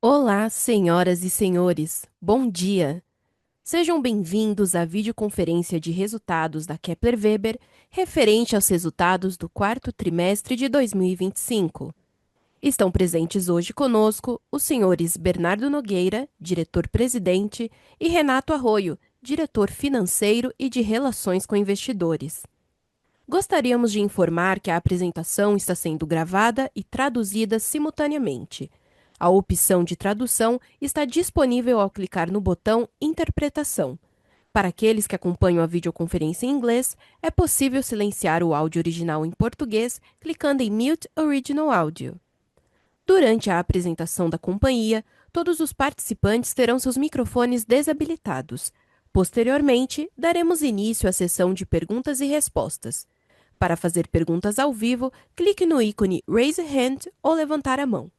Olá, senhoras e senhores. Bom dia. Sejam bem-vindos à videoconferência de resultados da Kepler Weber referente aos resultados do quarto trimestre de 2025. Estão presentes hoje conosco os senhores Bernardo Nogueira, diretor-presidente, e Renato Arroio, diretor financeiro e de Relações com Investidores. Gostaríamos de informar que a apresentação está sendo gravada e traduzida simultaneamente. A opção de tradução está disponível ao clicar no botão Interpretação. Para aqueles que acompanham a videoconferência em inglês, é possível silenciar o áudio original em português clicando em Mute Original Audio. Durante a apresentação da companhia, todos os participantes terão seus microfones desabilitados. Posteriormente, daremos início à sessão de perguntas e respostas. Para fazer perguntas ao vivo, clique no ícone Raise a Hand ou levantar a mão.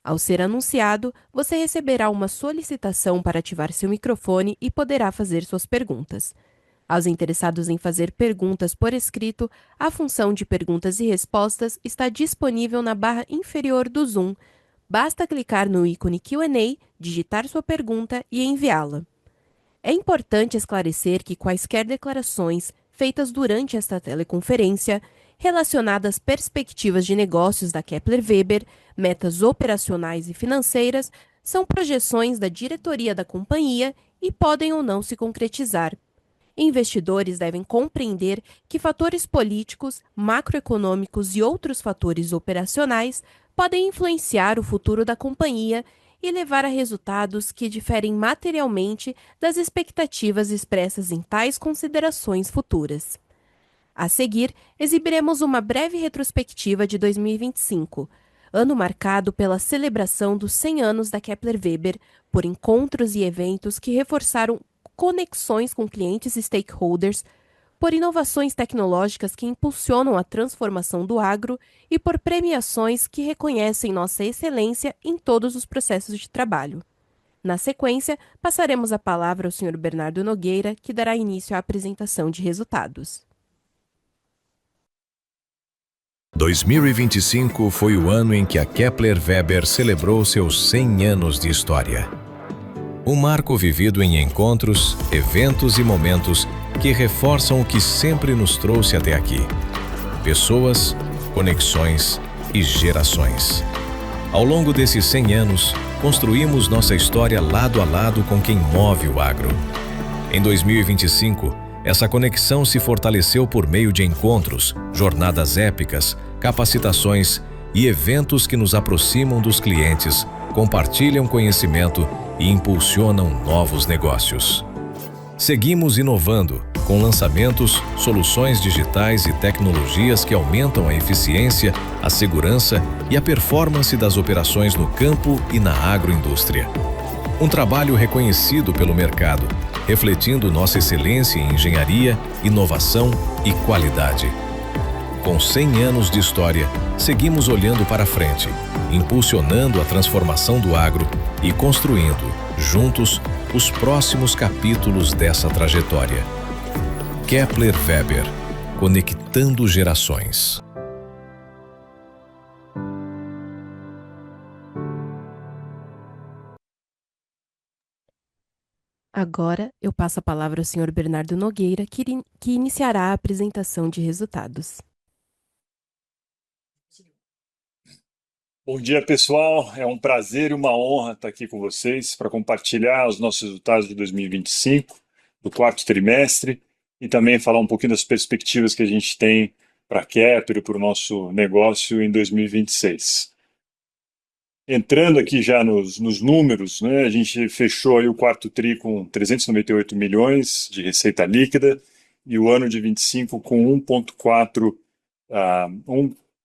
Ao ser anunciado, você receberá uma solicitação para ativar seu microfone e poderá fazer suas perguntas. Aos interessados em fazer perguntas por escrito, a função de perguntas e respostas está disponível na barra inferior do Zoom. Basta clicar no ícone Q&A, digitar sua pergunta e enviá-la. É importante esclarecer que quaisquer declarações feitas durante esta teleconferência relacionadas às perspectivas de negócios da Kepler Weber, metas operacionais e financeiras, são projeções da diretoria da companhia e podem ou não se concretizar. Investidores devem compreender que fatores políticos, macroeconômicos e outros fatores operacionais podem influenciar o futuro da companhia e levar a resultados que diferem materialmente das expectativas expressas em tais considerações futuras. A seguir, exibiremos uma breve retrospectiva de 2025, ano marcado pela celebração dos 100 anos da Kepler Weber, por encontros e eventos que reforçaram conexões com clientes e stakeholders, por inovações tecnológicas que impulsionam a transformação do agro e por premiações que reconhecem nossa excelência em todos os processos de trabalho. Na sequência, passaremos a palavra ao Sr. Bernardo Nogueira, que dará início à apresentação de resultados. 2025 foi o ano em que a Kepler Weber celebrou seus 100 anos de história. Um marco vivido em encontros, eventos e momentos que reforçam o que sempre nos trouxe até aqui: pessoas, conexões e gerações. Ao longo desses 100 anos, construímos nossa história lado a lado com quem move o agro. Em 2025, essa conexão se fortaleceu por meio de encontros, jornadas épicas, capacitações e eventos que nos aproximam dos clientes, compartilham conhecimento e impulsionam novos negócios. Seguimos inovando, com lançamentos, soluções digitais e tecnologias que aumentam a eficiência, a segurança e a performance das operações no campo e na agroindústria. Um trabalho reconhecido pelo mercado, refletindo nossa excelência em engenharia, inovação e qualidade. Com 100 anos de história, seguimos olhando para frente, impulsionando a transformação do agro e construindo, juntos, os próximos capítulos dessa trajetória. Kepler Weber, conectando gerações. Agora, eu passo a palavra ao Sr. Bernardo Nogueira, que iniciará a apresentação de resultados. Bom dia, pessoal. É um prazer e uma honra estar aqui com vocês para compartilhar os nossos resultados de 2025, do quarto trimestre, e também falar um pouquinho das perspectivas que a gente tem para a Kepler e para o nosso negócio em 2026. Entrando aqui já nos números, né, a gente fechou aí o quarto tri com 398 milhões de receita líquida e o ano de 25 com 1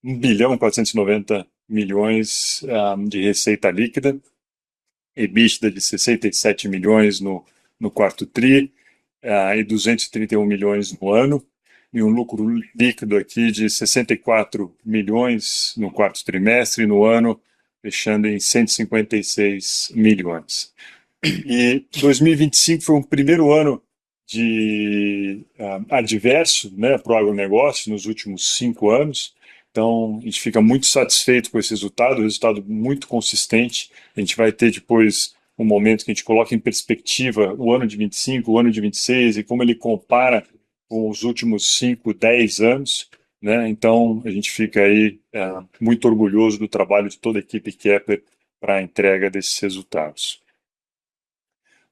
bilhão 490 milhões de receita líquida, EBITDA de 67 milhões no quarto tri e 231 milhões no ano, e um lucro líquido aqui de 64 milhões no quarto trimestre e no ano fechando em 156 milhões. E 2025 foi um primeiro ano de adverso, né, para o agronegócio nos últimos 5 anos. Então, a gente fica muito satisfeito com esse resultado muito consistente. A gente vai ter depois um momento que a gente coloca em perspectiva o ano de 25, o ano de 26 e como ele compara com os últimos 5, 10 anos, né? Então, a gente fica aí muito orgulhoso do trabalho de toda a equipe Kepler para a entrega desses resultados.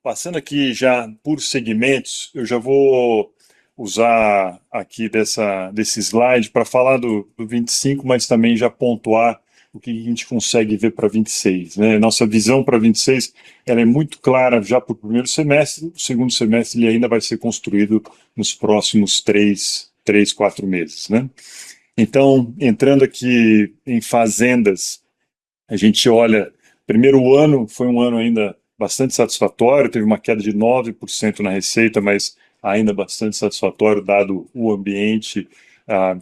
Passando aqui já por segmentos, eu já vou usar aqui desse slide para falar do 25, mas também já pontuar o que a gente consegue ver para 26, né? Nossa visão para 26 ela é muito clara já para o primeiro semestre, o segundo semestre ele ainda vai ser construído nos próximos 4 meses, né? Então, entrando aqui em fazendas, a gente olha, primeiro ano foi um ano ainda bastante satisfatório, teve uma queda de 9% na receita, mas ainda bastante satisfatório, dado o ambiente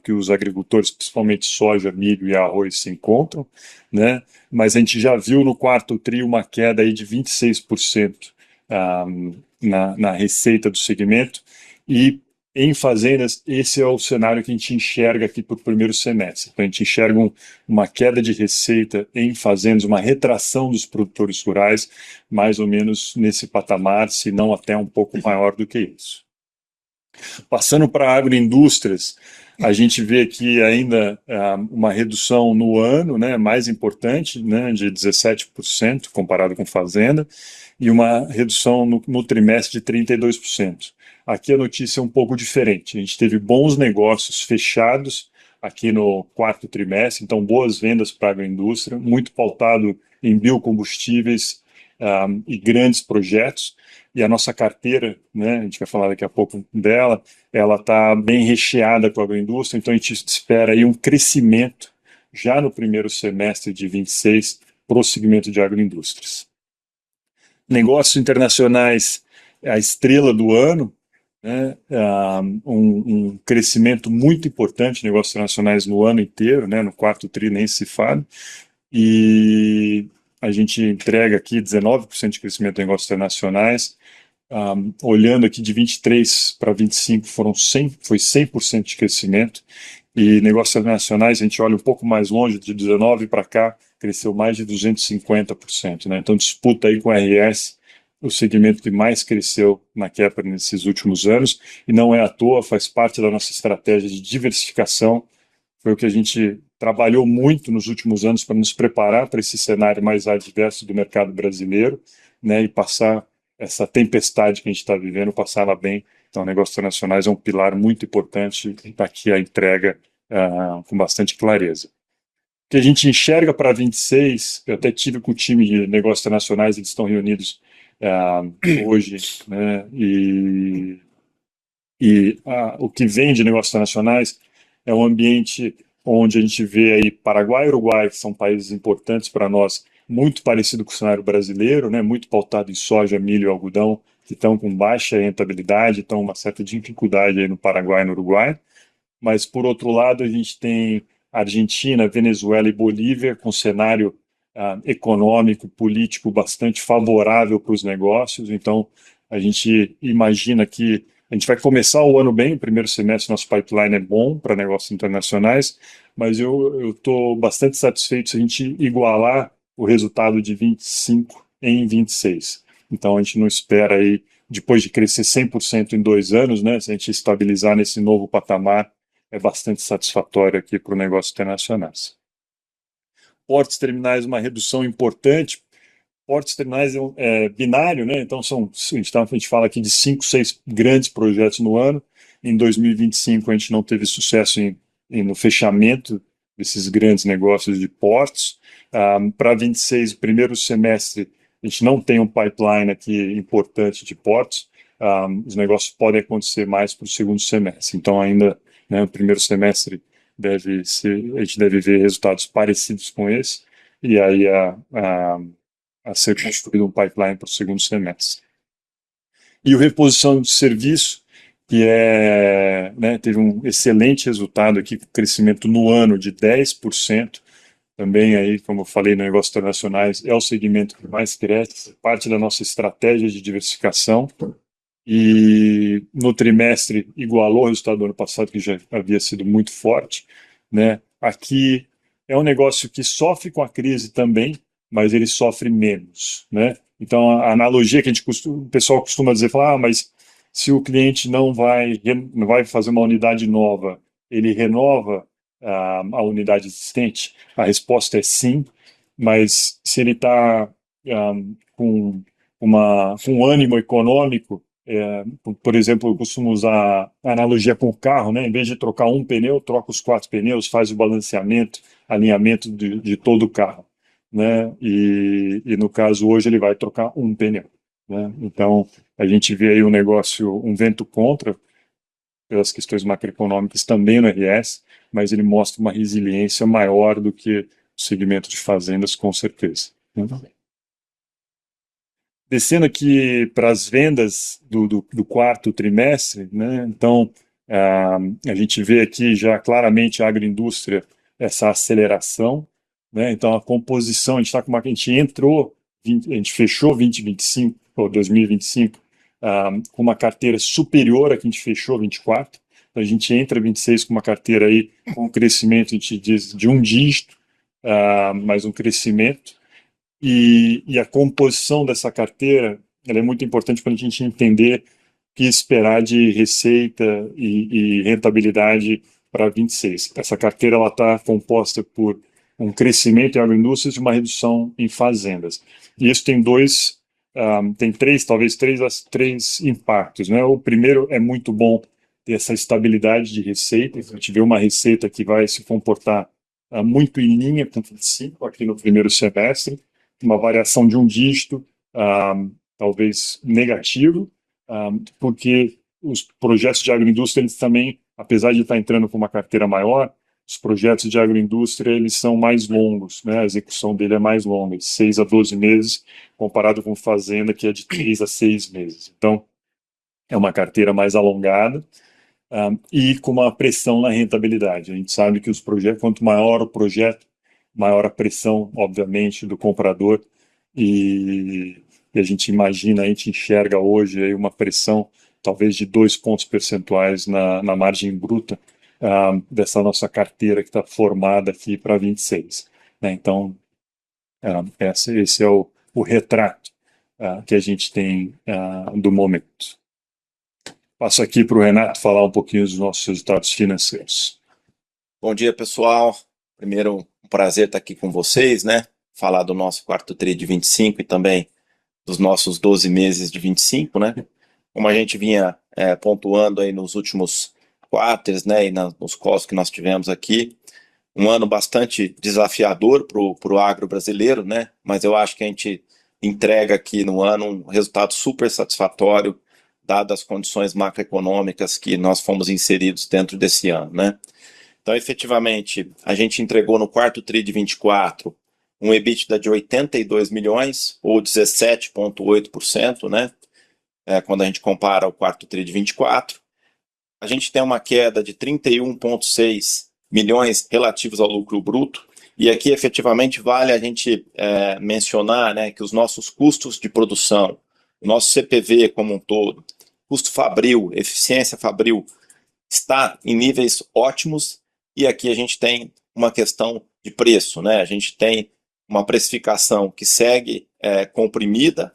que os agricultores, principalmente soja, milho e arroz, se encontram, né? Mas a gente já viu no quarto tri uma queda aí de 26% na receita do segmento, e em fazendas, esse é o cenário que a gente enxerga aqui para o primeiro semestre. Então, a gente enxerga uma queda de receita em fazendas, uma retração dos produtores rurais, mais ou menos nesse patamar, se não até um pouco maior do que isso. Passando para agroindústrias, a gente vê aqui ainda uma redução no ano, né, mais importante, né, de 17% comparado com fazenda, e uma redução no trimestre de 32%. Aqui a notícia é um pouco diferente. A gente teve bons negócios fechados aqui no quarto trimestre, então boas vendas para a agroindústria, muito pautado em biocombustíveis e grandes projetos. E a nossa carteira, né, a gente vai falar daqui a pouco dela, ela está bem recheada com a agroindústria, então a gente espera aí um crescimento já no primeiro semestre de 26 para o segmento de agroindústrias. Negócios internacionais é a estrela do ano, né, um crescimento muito importante, negócios internacionais no ano inteiro, né, no quarto tri nem se fala, e a gente entrega aqui 19% de crescimento em negócios internacionais. Olhando aqui de 23 para 25 foi 100% de crescimento, e negócios internacionais a gente olha um pouco mais longe, de 19 para cá cresceu mais de 250%, né? Então disputa aí com a RS o segmento que mais cresceu na Kepler nesses últimos anos, e não é à toa, faz parte da nossa estratégia de diversificação. Foi o que a gente trabalhou muito nos últimos anos para nos preparar para esse cenário mais adverso do mercado brasileiro, né, e passar essa tempestade que a gente está vivendo, passar ela bem. Então, negócios internacionais é um pilar muito importante, e está aqui a entrega com bastante clareza. O que a gente enxerga para 26, eu até tive com o time de negócios internacionais, eles estão reunidos hoje, né, o que vem de negócios internacionais é um ambiente onde a gente vê aí Paraguai e Uruguai, que são países importantes para nós, muito parecido com o cenário brasileiro, né, muito pautado em soja, milho e algodão, que estão com baixa rentabilidade, então uma certa dificuldade aí no Paraguai e no Uruguai. Mas, por outro lado, a gente tem Argentina, Venezuela e Bolívia com cenário econômico, político bastante favorável para os negócios. Então, a gente imagina que a gente vai começar o ano bem, o primeiro semestre nosso pipeline é bom para negócios internacionais, mas eu estou bastante satisfeito se a gente igualar o resultado de 25 em 26. Então a gente não espera aí, depois de crescer 100% em 2 anos, né, se a gente estabilizar nesse novo patamar, é bastante satisfatório aqui para o negócio internacionais. Portos terminais, uma redução importante. Portos terminais é binário, né? Então a gente fala aqui de 5, 6 grandes projetos no ano. Em 2025 a gente não teve sucesso no fechamento desses grandes negócios de portos. Para 26, o primeiro semestre, a gente não tem um pipeline aqui importante de portos. Os negócios podem acontecer mais para o segundo semestre. Então ainda, né, o primeiro semestre a gente deve ver resultados parecidos com esse, e aí a ser construído um pipeline para o segundo semestre. E o reposição de serviço, que né, teve um excelente resultado aqui, com crescimento no ano de 10%, também aí, como eu falei, no negócios internacionais, é o segmento que mais cresce, parte da nossa estratégia de diversificação, e no trimestre igualou o resultado do ano passado, que já havia sido muito forte, né? aqui é um negócio que sofre com a crise também, mas ele sofre menos, né? Então, a analogia que o pessoal costuma dizer, falar, mas se o cliente não vai fazer uma unidade nova, ele renova a unidade existente? A resposta é sim, mas se ele está com com um ânimo econômico, por exemplo, eu costumo usar a analogia com o carro, né? Em vez de trocar um pneu, troca os 4 pneus, faz o balanceamento, alinhamento de todo o carro, né? E no caso hoje ele vai trocar um pneu, né? Então a gente vê aí um negócio, um vento contra pelas questões macroeconômicas também no RS, mas ele mostra uma resiliência maior do que o segmento de fazendas, com certeza, né? Descendo aqui para as vendas do quarto trimestre, né? Então, a gente vê aqui já claramente a agroindústria, essa aceleração, né? Então, a composição, a gente está com a gente entrou, a gente fechou 2025, ou 2025, com uma carteira superior à que a gente fechou 24. Então, a gente entra 26 com uma carteira aí com um crescimento, a gente diz, de um dígito, mas um crescimento. E a composição dessa carteira, ela é muito importante para a gente entender o que esperar de receita e rentabilidade para 26. Essa carteira está composta por um crescimento em agroindústrias e uma redução em fazendas. E isso tem três impactos, né? O primeiro é muito bom ter essa estabilidade de receita. A gente vê uma receita que vai se comportar muito em linha com o 25 aqui no primeiro semestre, uma variação de um dígito, talvez negativo, porque os projetos de agroindústria, eles também, apesar de estar entrando com uma carteira maior, os projetos de agroindústria, eles são mais longos, né? A execução dele é mais longa, de 6 a 12 meses, comparado com fazenda, que é de 3 a 6 meses. Então, é uma carteira mais alongada, e com uma pressão na rentabilidade. A gente sabe que os projetos, quanto maior o projeto, maior a pressão, obviamente, do comprador, e a gente imagina, a gente enxerga hoje aí uma pressão talvez de 2 pontos percentuais na margem bruta dessa nossa carteira que está formada aqui para 26. Né? Então, esse é o retrato que a gente tem do momento. Passo aqui para o Renato falar um pouquinho dos nossos resultados financeiros. Bom dia, pessoal. Primeiro, um prazer estar aqui com vocês, né? Falar do nosso quarto tri de 25 e também dos nossos 12 meses de 25, né? Como a gente vinha pontuando aí nos últimos quartos, né? E nos calls que nós tivemos aqui, um ano bastante desafiador para o agro brasileiro, né? Mas eu acho que a gente entrega aqui no ano um resultado super satisfatório, dadas as condições macroeconômicas que nós fomos inseridos dentro desse ano, né? Então, efetivamente, a gente entregou no quarto tri de 24 um EBITDA de 82 milhões, ou 17,8%, né? Quando a gente compara o quarto tri de 24. A gente tem uma queda de 31,6 milhões relativos ao lucro bruto, e aqui, efetivamente, vale a gente mencionar, né, que os nossos custos de produção, o nosso CPV como um todo, custo fabril, eficiência fabril, está em níveis ótimos. E aqui a gente tem uma questão de preço, né? A gente tem uma precificação que segue comprimida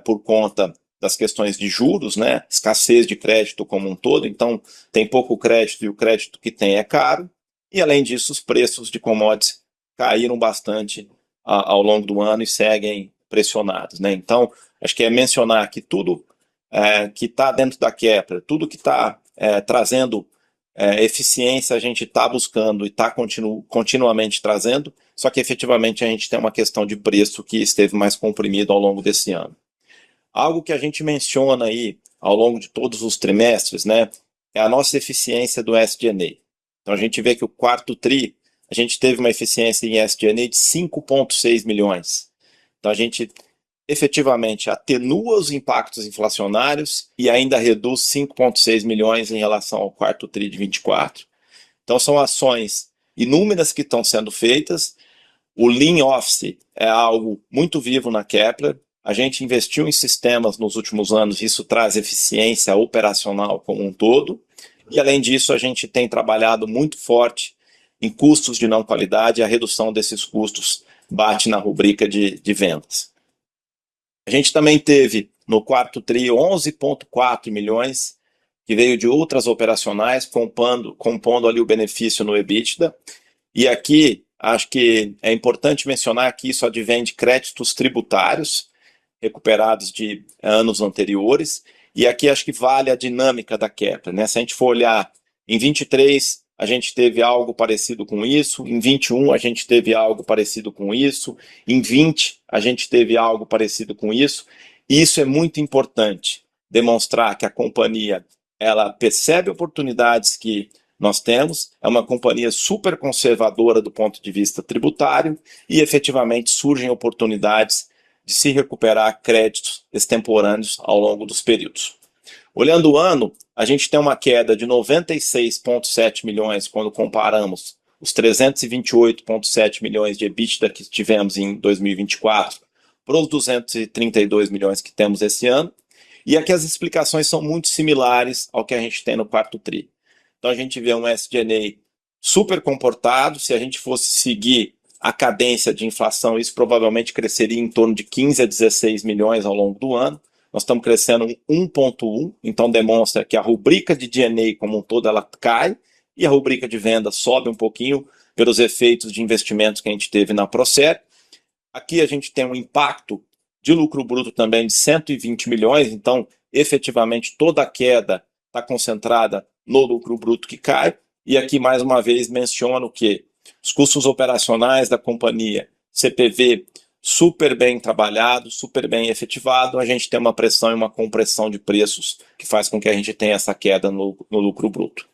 por conta das questões de juros, né? Escassez de crédito como um todo, então tem pouco crédito e o crédito que tem é caro. E além disso, os preços de commodities caíram bastante ao longo do ano e seguem pressionados, né? Então, acho que é mencionar que tudo que está dentro da Kepler, tudo que está trazendo eficiência, a gente está buscando e está continuamente trazendo, só que efetivamente a gente tem uma questão de preço que esteve mais comprimido ao longo desse ano. Algo que a gente menciona aí ao longo de todos os trimestres, né, é a nossa eficiência do SG&A. Então a gente vê que o quarto tri, a gente teve uma eficiência em SG&A de 5,6 milhões. Então a gente efetivamente atenua os impactos inflacionários e ainda reduz 5,6 milhões em relação ao quarto tri de 24. Então são ações inúmeras que estão sendo feitas. O Lean Office é algo muito vivo na Kepler. A gente investiu em sistemas nos últimos anos, isso traz eficiência operacional como um todo. E além disso, a gente tem trabalhado muito forte em custos de não qualidade, e a redução desses custos bate na rubrica de vendas. A gente também teve no quarto TRI 11,4 milhões, que veio de outras operacionais, compondo ali o benefício no EBITDA. E aqui, acho que é importante mencionar que isso advém de créditos tributários, recuperados de anos anteriores, e aqui acho que vale a dinâmica da Kepler, né? Se a gente for olhar em 23, a gente teve algo parecido com isso, em 21 a gente teve algo parecido com isso, em 20 a gente teve algo parecido com isso, e isso é muito importante, demonstrar que a companhia ela percebe oportunidades que nós temos, é uma companhia super conservadora do ponto de vista tributário e efetivamente surgem oportunidades de se recuperar créditos extemporâneos ao longo dos períodos. Olhando o ano, a gente tem uma queda de 96,7 milhões quando comparamos os 328,7 milhões de EBITDA que tivemos em 2024 para os 232 milhões que temos esse ano. E aqui as explicações são muito similares ao que a gente tem no quarto TRI. Então a gente vê um SG&A super comportado. Se a gente fosse seguir a cadência de inflação, isso provavelmente cresceria em torno de 15 a 16 milhões ao longo do ano. Nós estamos crescendo 1,1, então demonstra que a rubrica de D&A como um todo ela cai e a rubrica de venda sobe um pouquinho pelos efeitos de investimentos que a gente teve na Procer. Aqui a gente tem um impacto de lucro bruto também de 120 milhões, então efetivamente toda a queda está concentrada no lucro bruto que cai. E aqui mais uma vez menciono que os custos operacionais da companhia, CPV, super bem trabalhado, super bem efetivado, a gente tem uma pressão e uma compressão de preços que faz com que a gente tenha essa queda no lucro bruto.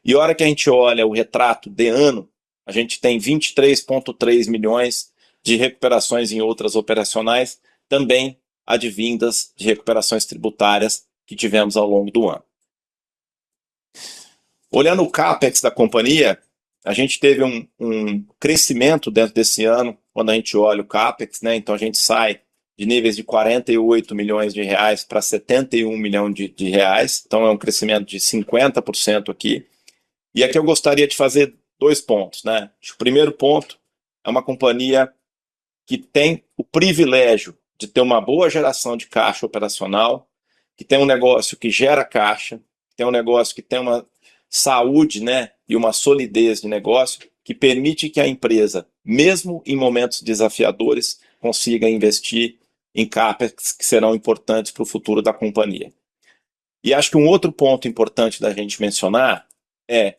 E a hora que a gente olha o retrato de ano, a gente tem 23,3 milhões de recuperações em outras operacionais, também advindas de recuperações tributárias que tivemos ao longo do ano. Olhando o CAPEX da companhia, a gente teve um crescimento dentro desse ano, quando a gente olha o CAPEX, né? Então a gente sai de níveis de 48 milhões de reais para 71 milhões de reais, então é um crescimento de 50% aqui. E aqui eu gostaria de fazer 2 pontos, né? O primeiro ponto é uma companhia que tem o privilégio de ter uma boa geração de caixa operacional, que tem um negócio que gera caixa, que tem um negócio que tem uma saúde, né, e uma solidez de negócio que permite que a empresa, mesmo em momentos desafiadores, consiga investir em CAPEX que serão importantes para o futuro da companhia. E acho que um outro ponto importante da gente mencionar é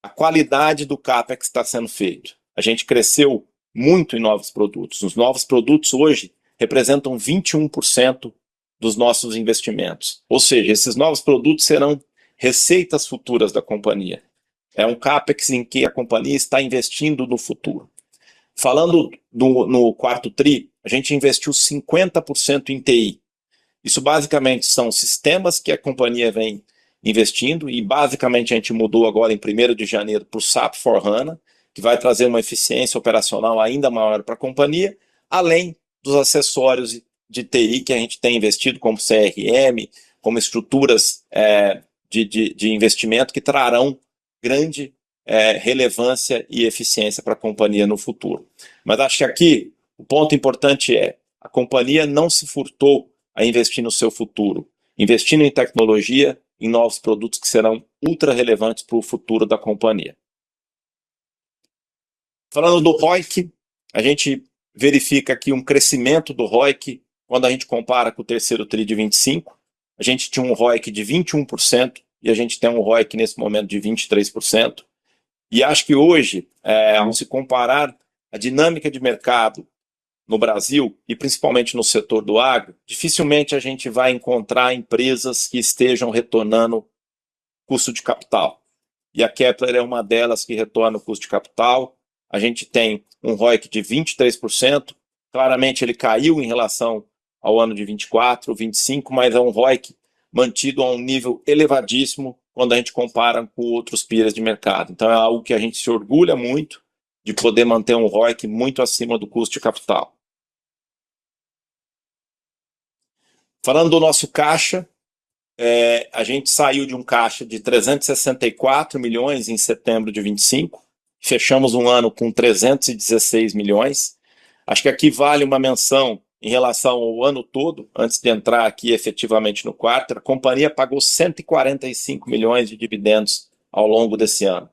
a qualidade do CAPEX que está sendo feito. A gente cresceu muito em novos produtos. Os novos produtos hoje representam 21% dos nossos investimentos. Ou seja, esses novos produtos serão receitas futuras da companhia. É um CAPEX em que a companhia está investindo no futuro. Falando no quarto TRI, a gente investiu 50% em TI. Isso basicamente são sistemas que a companhia vem investindo e basicamente a gente mudou agora em 1º de janeiro para o SAP S/4HANA, que vai trazer uma eficiência operacional ainda maior para a companhia, além dos acessórios de TI que a gente tem investido, como CRM, como estruturas de investimento que trarão grande relevância e eficiência para a companhia no futuro. Mas acho que aqui o ponto importante é a companhia não se furtou a investir no seu futuro, investindo em tecnologia, em novos produtos que serão ultra relevantes para o futuro da companhia. Falando do ROIC, a gente verifica aqui um crescimento do ROIC quando a gente compara com o terceiro TRI de 25. A gente tinha um ROIC de 21% e a gente tem um ROIC nesse momento de 23%. E acho que hoje, ao se comparar a dinâmica de mercado no Brasil e principalmente no setor do agro, dificilmente a gente vai encontrar empresas que estejam retornando custo de capital. E a Kepler é uma delas que retorna o custo de capital. A gente tem um ROIC de 23%. Claramente ele caiu em relação ao ano de 24, 25, mas é um ROIC mantido a um nível elevadíssimo quando a gente compara com outros peers de mercado. Então é algo que a gente se orgulha muito de poder manter um ROIC muito acima do custo de capital. Falando do nosso caixa, a gente saiu de um caixa de 364 milhões em setembro de 25 Fechamos um ano com 316 milhões. Acho que aqui vale uma menção em relação ao ano todo, antes de entrar aqui efetivamente no quarto. A companhia pagou 145 milhões de dividendos ao longo desse ano.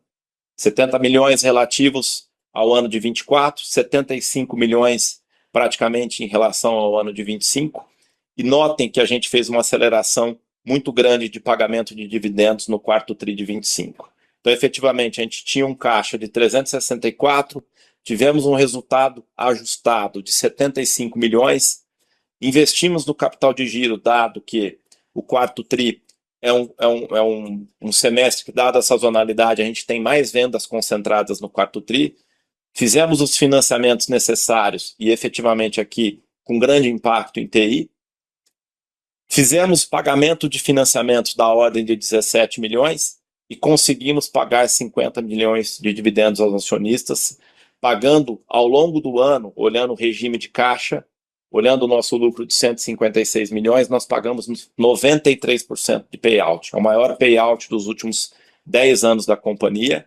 70 milhões relativos ao ano de 24, 75 milhões praticamente em relação ao ano de 25. E notem que a gente fez uma aceleração muito grande de pagamento de dividendos no quarto tri de 25. Então, efetivamente, a gente tinha um caixa de 364, tivemos um resultado ajustado de 75 milhões, investimos no capital de giro, dado que o quarto tri é um semestre que, dada a sazonalidade, a gente tem mais vendas concentradas no quarto tri, fizemos os financiamentos necessários e efetivamente aqui com grande impacto em TI, fizemos pagamento de financiamentos da ordem de 17 milhões e conseguimos pagar 50 milhões de dividendos aos acionistas, pagando ao longo do ano, olhando o regime de caixa, olhando o nosso lucro de 156 milhões, nós pagamos 93% de payout. É o maior payout dos últimos 10 anos da companhia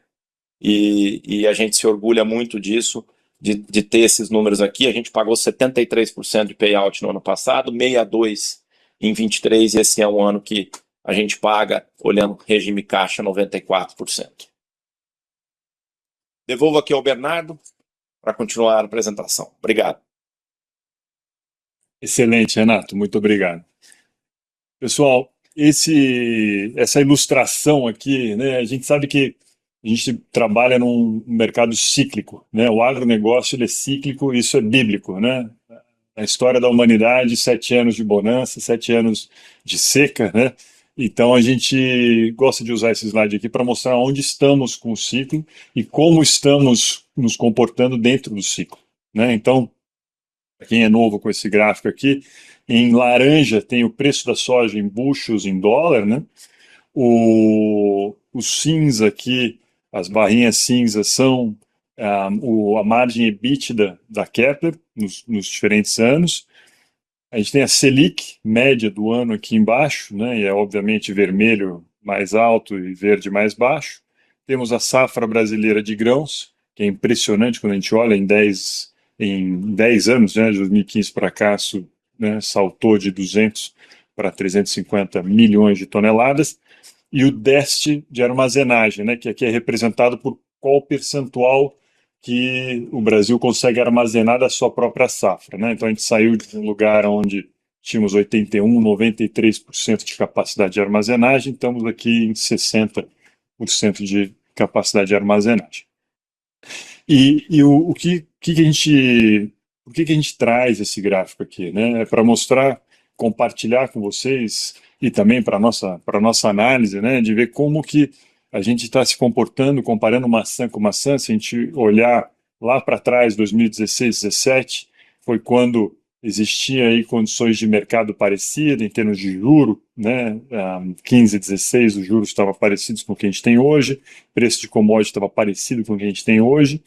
e a gente se orgulha muito disso, de ter esses números aqui. A gente pagou 73% de payout no ano passado, 62% em 23, e esse é um ano que a gente paga, olhando regime caixa, 94%. Devolvo aqui ao Bernardo para continuar a apresentação. Obrigado. Excelente, Renato, muito obrigado. Pessoal, essa ilustração aqui, né, a gente sabe que a gente trabalha num mercado cíclico, né? O agronegócio ele é cíclico, isso é bíblico, né? A história da humanidade, 7 anos de bonança, 7 anos de seca, né? Então a gente gosta de usar esse slide aqui para mostrar onde estamos com o ciclo e como estamos nos comportando dentro do ciclo, né? Então, para quem é novo com esse gráfico aqui, em laranja tem o preço da soja em bushels em dólar, né? O cinza aqui, as barrinhas cinzas são a margem EBITDA da Kepler nos diferentes anos. A gente tem a Selic média do ano aqui embaixo, né, e é obviamente vermelho mais alto e verde mais baixo. Temos a safra brasileira de grãos, que é impressionante quando a gente olha em 10 anos, né, de 2015 para cá, né, saltou de 200 para 350 milhões de toneladas. E o déficit de armazenagem, né, que aqui é representado por qual percentual que o Brasil consegue armazenar da sua própria safra, né? Então a gente saiu de um lugar onde tínhamos 81, 93% de capacidade de armazenagem, estamos aqui em 60% de capacidade de armazenagem. E o que por que a gente traz esse gráfico aqui, né? É para mostrar, compartilhar com vocês e também para nossa análise, né, de ver como que a gente está se comportando, comparando maçã com maçã. Se a gente olhar lá para trás, 2016, 2017, foi quando existia aí condições de mercado parecidas em termos de juro, né? 15, 16, os juros estavam parecidos com o que a gente tem hoje, preço de commodity estava parecido com o que a gente tem hoje,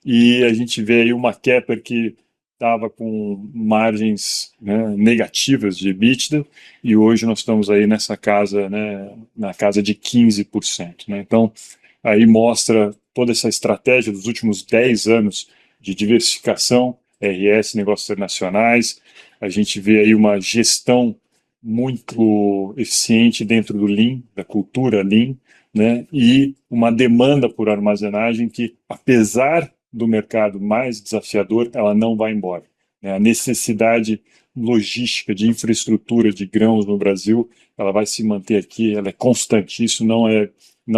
e a gente vê aí uma Kepler que estava com margens, né, negativas de EBITDA, e hoje nós estamos aí nessa casa, né, na casa de 15%, né? Então, aí mostra toda essa estratégia dos últimos 10 anos de diversificação, RS, negócios internacionais. A gente vê aí uma gestão muito eficiente dentro do Lean, da cultura Lean, né, e uma demanda por armazenagem que, apesar do mercado mais desafiador, ela não vai embora, né? A necessidade logística de infraestrutura de grãos no Brasil, ela vai se manter aqui, ela é constante. Isso não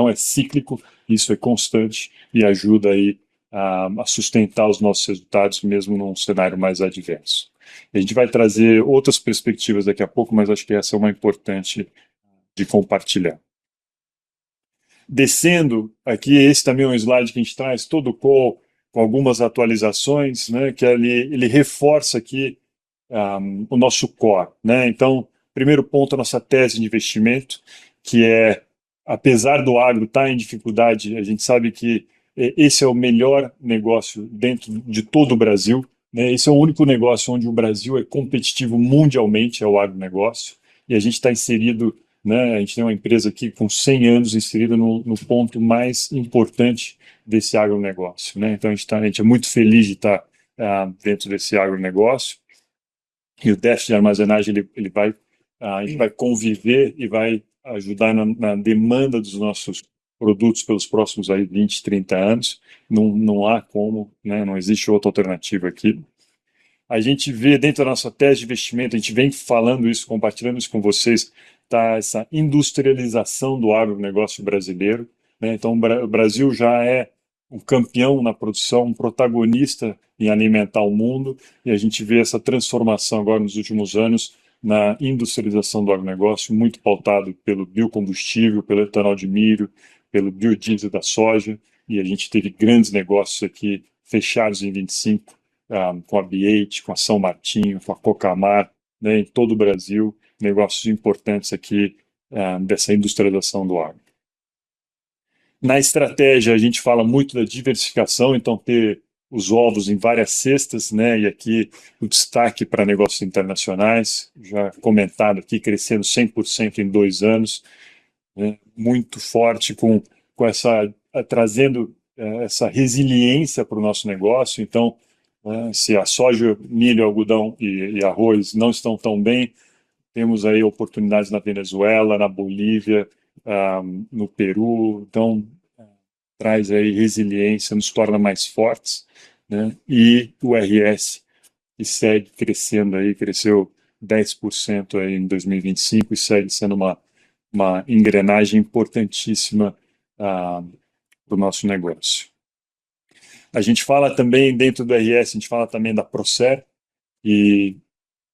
é cíclico, isso é constante e ajuda aí a sustentar os nossos resultados mesmo num cenário mais adverso. A gente vai trazer outras perspectivas daqui a pouco, mas acho que essa é uma importante de compartilhar. Descendo aqui, esse também é um slide que a gente traz todo o call com algumas atualizações, né, que ele reforça aqui o nosso core, né? Então, primeiro ponto, a nossa tese de investimento, que é, apesar do agro estar em dificuldade, a gente sabe que esse é o melhor negócio dentro de todo o Brasil, né? Esse é o único negócio onde o Brasil é competitivo mundialmente, é o agronegócio, e a gente está inserido né? A gente tem uma empresa aqui com 100 anos inserida no ponto mais importante desse agronegócio, né? Então a gente é muito feliz de estar dentro desse agronegócio, e o déficit de armazenagem ele vai conviver e vai ajudar na demanda dos nossos produtos pelos próximos aí 20, 30 anos. Não há como, né? Não existe outra alternativa aqui. A gente vê dentro da nossa tese de investimento, a gente vem falando isso, compartilhando isso com vocês, tá, essa industrialização do agronegócio brasileiro, né? Então, o Brasil já é um campeão na produção, um protagonista em alimentar o mundo, e a gente vê essa transformação agora nos últimos anos na industrialização do agronegócio, muito pautado pelo biocombustível, pelo etanol de milho, pelo biodiesel da soja, e a gente teve grandes negócios aqui fechados em 25, com a B8, com a São Martinho, com a Cocamar, né, em todo o Brasil, negócios importantes aqui dessa industrialização do agro. Na estratégia, a gente fala muito da diversificação, então ter os ovos em várias cestas, né, e aqui o destaque para negócios internacionais, já comentado aqui, crescendo 100% em 2 anos, né, muito forte com essa, trazendo essa resiliência para o nosso negócio. Então, se a soja, milho, algodão e arroz não estão tão bem, temos aí oportunidades na Venezuela, na Bolívia, no Peru. Então, traz aí resiliência, nos torna mais fortes, né? E o RS, que segue crescendo aí, cresceu 10% aí em 2025 e segue sendo uma engrenagem importantíssima para o nosso negócio. A gente fala também, dentro do RS, a gente fala também da Procer, e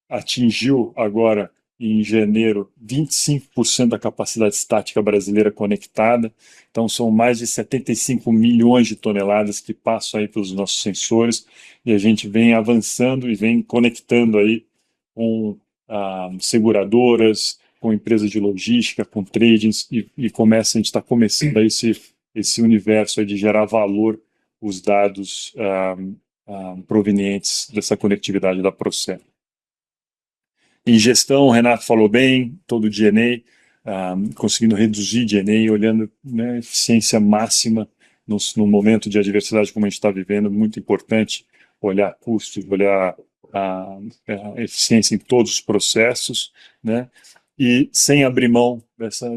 atingiu agora, em janeiro, 25% da capacidade estática brasileira conectada. Então, são mais de 75 milhões de toneladas que passam aí pelos nossos sensores, e a gente vem avançando e vem conectando aí com seguradoras, com empresas de logística, com tradings, e a gente está começando aí esse universo aí de gerar valor, os dados provenientes dessa conectividade da Procer. Em gestão, o Renato falou bem, todo o G&A, conseguindo reduzir G&A, olhando, né, eficiência máxima no momento de adversidade como a gente está vivendo, muito importante olhar custos, olhar a eficiência em todos os processos, né, e sem abrir mão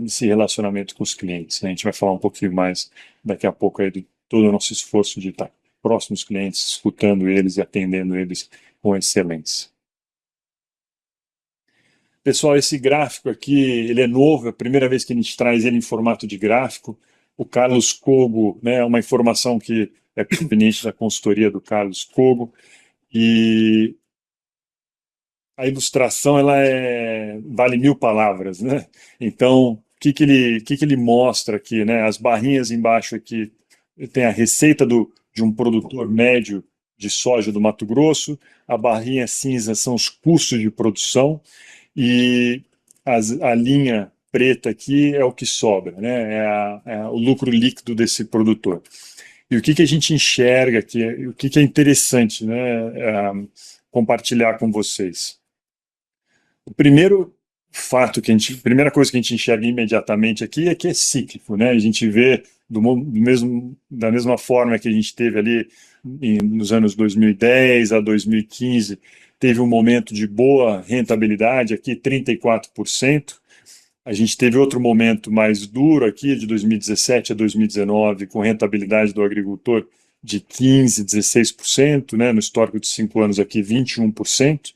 desse relacionamento com os clientes, né. A gente vai falar um pouquinho mais daqui a pouco aí de todo o nosso esforço de estar próximos aos clientes, escutando eles e atendendo eles com excelência. Pessoal, esse gráfico aqui, ele é novo, é a primeira vez que a gente traz ele em formato de gráfico. O Carlos Cogo, né, é uma informação que é proveniente da consultoria do Carlos Cogo, e a ilustração ela vale 1000 palavras, né? Então, o que ele mostra aqui, né? As barrinhas embaixo aqui tem a receita de um produtor médio de soja do Mato Grosso, a barrinha cinza são os custos de produção, e a linha preta aqui é o que sobra, né? É o lucro líquido desse produtor. E o que a gente enxerga aqui, o que é interessante, né, compartilhar com vocês. O primeiro fato primeira coisa que a gente enxerga imediatamente aqui é que é cíclico, né? A gente vê da mesma forma que a gente teve ali nos anos 2010 a 2015, teve um momento de boa rentabilidade aqui, 34%. A gente teve outro momento mais duro aqui, de 2017 a 2019, com rentabilidade do agricultor de 15%, 16%, né? No histórico de 5 anos aqui, 21%.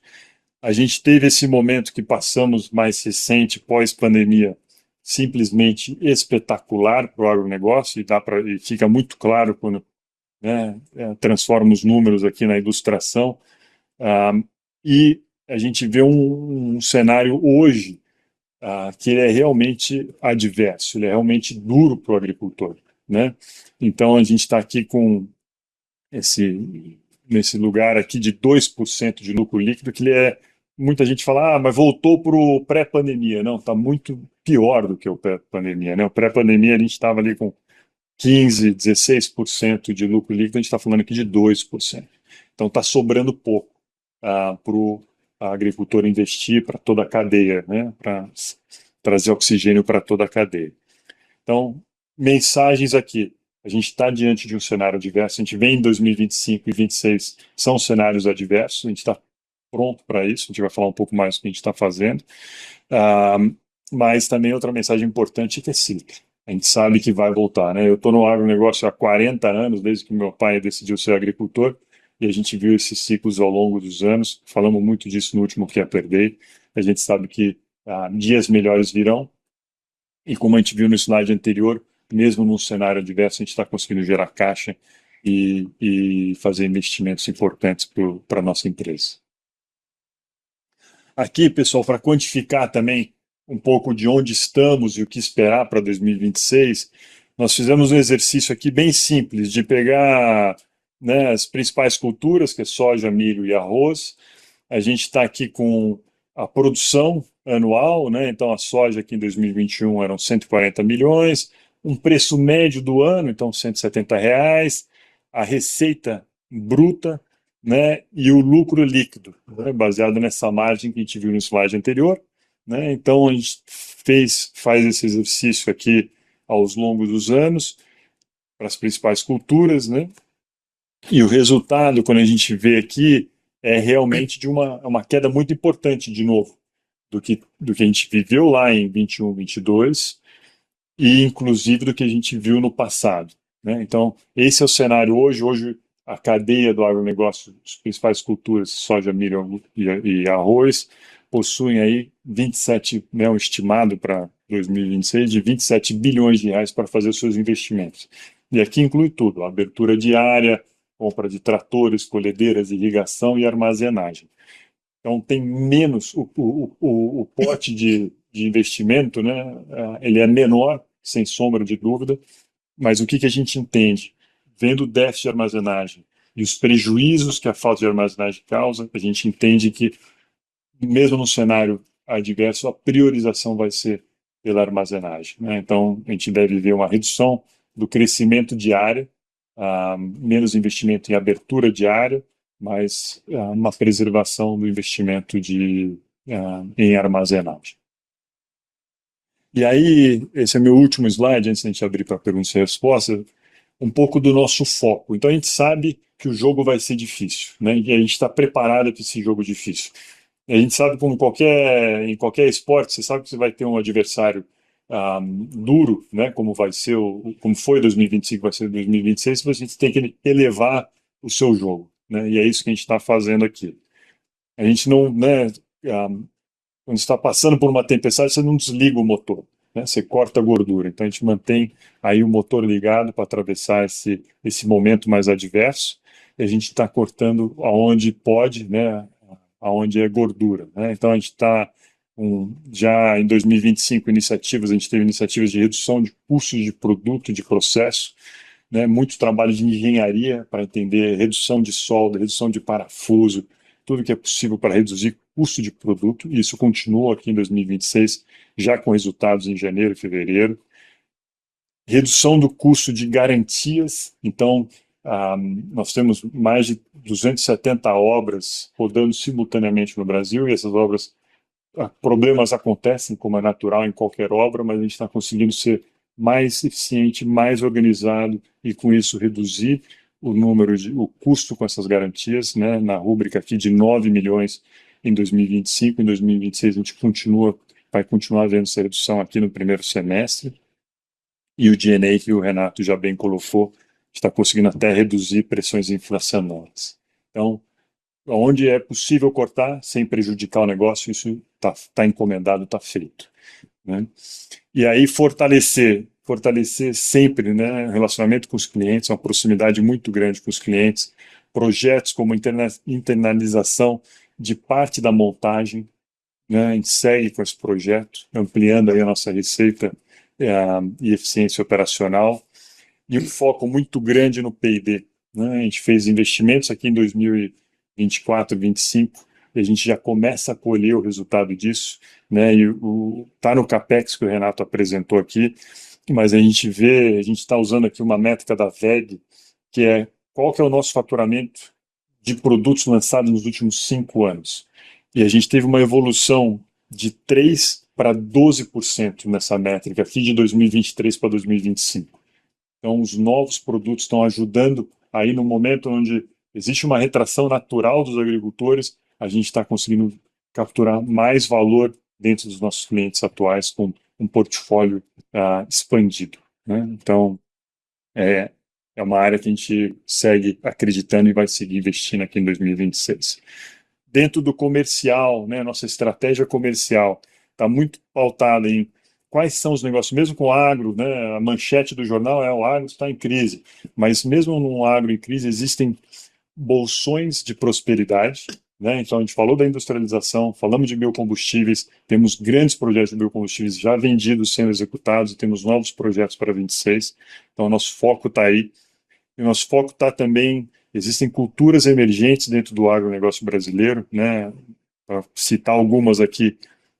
A gente teve esse momento que passamos mais recente, pós-pandemia, simplesmente espetacular para o agronegócio, e fica muito claro quando, né, transforma os números aqui na ilustração. E a gente vê um cenário hoje que ele é realmente adverso, ele é realmente duro para o agricultor, né? Então a gente está aqui com nesse lugar aqui de 2% de lucro líquido, que muita gente fala, mas voltou para o pré-pandemia. Não, está muito pior do que o pré-pandemia, né? O pré-pandemia a gente estava ali com 15%, 16% de lucro líquido, a gente está falando aqui de 2%. Então está sobrando pouco para o agricultor investir, para toda a cadeia, né? Para trazer oxigênio para toda a cadeia. Então, mensagens aqui. A gente está diante de um cenário adverso. A gente vem em 2025 e 2026, são cenários adversos. A gente está pronto para isso. A gente vai falar um pouco mais do que a gente está fazendo. Mas também outra mensagem importante é que é cíclico. A gente sabe que vai voltar, né? Eu estou no agronegócio há 40 anos, desde que meu pai decidiu ser agricultor, e a gente viu esses ciclos ao longo dos anos. Falamos muito disso no último Que é Perder. A gente sabe que dias melhores virão, e como a gente viu no slide anterior, mesmo num cenário adverso, a gente está conseguindo gerar caixa e fazer investimentos importantes para a nossa empresa. Aqui, pessoal, para quantificar também um pouco de onde estamos e o que esperar para 2026, nós fizemos um exercício aqui bem simples de pegar, né, as principais culturas, que é soja, milho e arroz. A gente está aqui com a produção anual, né? Então a soja aqui em 2021 eram 140 milhões, um preço médio do ano, então R$ 170, a receita bruta, né? E o lucro líquido, né? Baseado nessa margem que a gente viu no slide anterior, né? Então a gente faz esse exercício aqui ao longo dos anos para as principais culturas, né? E o resultado, quando a gente vê aqui, é realmente de uma queda muito importante, de novo, do que a gente viveu lá em 21, 22, e inclusive do que a gente viu no passado, né? Então, esse é o cenário hoje. Hoje, a cadeia do agronegócio, as principais culturas, soja, milho e arroz, possuem aí 27, né, um estimado para 2026 de R$ 27 bilhões para fazer os seus investimentos. E aqui inclui tudo: a abertura diária, compra de tratores, colhedeiras, irrigação e armazenagem. Então tem menos, o pote de investimento, né, ele é menor, sem sombra de dúvida, mas o que a gente entende? Vendo o déficit de armazenagem e os prejuízos que a falta de armazenagem causa, a gente entende que, mesmo no cenário adverso, a priorização vai ser pela armazenagem, né? Então a gente deve ver uma redução do crescimento diário, menos investimento em abertura diária, mas uma preservação do investimento em armazenagem. E aí, esse é meu último slide, antes de a gente abrir para perguntas e respostas, um pouco do nosso foco. Então a gente sabe que o jogo vai ser difícil, né? E a gente está preparado para esse jogo difícil. E a gente sabe, como em qualquer esporte, você sabe que você vai ter um adversário duro, né, como como foi 2025, vai ser 2026, mas a gente tem que elevar o seu jogo, né, e é isso que a gente está fazendo aqui. A gente não, né, quando está passando por uma tempestade, você não desliga o motor, né, você corta a gordura. Então a gente mantém aí o motor ligado para atravessar esse momento mais adverso, e a gente está cortando aonde pode, né, aonde é gordura, né. Então a gente está já em 2025 a gente teve iniciativas de redução de custos de produto e de processo, né, muito trabalho de engenharia para entender redução de solda, redução de parafuso, tudo que é possível para reduzir custo de produto, e isso continua aqui em 2026, já com resultados em janeiro e fevereiro. Redução do custo de garantias. Então, nós temos mais de 270 obras rodando simultaneamente no Brasil, e essas obras, problemas acontecem, como é natural em qualquer obra, mas a gente está conseguindo ser mais eficiente, mais organizado, e com isso reduzir o custo com essas garantias, né, na rúbrica aqui de 9 milhões em 2025. Em 2026 a gente vai continuar vendo essa redução aqui no primeiro semestre, e o G&A, que o Renato já bem colocou, está conseguindo até reduzir pressões inflacionárias. Então, onde é possível cortar sem prejudicar o negócio, isso está encomendado, está feito, né? E aí fortalecer sempre, né, o relacionamento com os clientes, uma proximidade muito grande com os clientes, projetos como internalização de parte da montagem, né, a gente segue com esse projeto, ampliando aí a nossa receita e eficiência operacional, e um foco muito grande no P&D, né? A gente fez investimentos aqui em 2024, 2025, e a gente já começa a colher o resultado disso, né? E tá no CAPEX que o Renato apresentou aqui, mas a gente está usando aqui uma métrica da VEG, que é qual que é o nosso faturamento de produtos lançados nos últimos 5 anos. E a gente teve uma evolução de 3 para 12% nessa métrica aqui de 2023 para 2025. Então, os novos produtos estão ajudando aí no momento onde existe uma retração natural dos agricultores, a gente está conseguindo capturar mais valor dentro dos nossos clientes atuais com um portfólio expandido, né? Então, é uma área que a gente segue acreditando e vai seguir investindo aqui em 2026. Dentro do comercial, né, nossa estratégia comercial está muito pautada em quais são os negócios, mesmo com o agro, né, a manchete do jornal é o agro está em crise, mas mesmo no agro em crise existem bolsões de prosperidade, né? Então a gente falou da industrialização, falamos de biocombustíveis, temos grandes projetos de biocombustíveis já vendidos, sendo executados, e temos novos projetos para 26. Então nosso foco está aí. E o nosso foco está também, existem culturas emergentes dentro do agronegócio brasileiro, né? Para citar algumas aqui,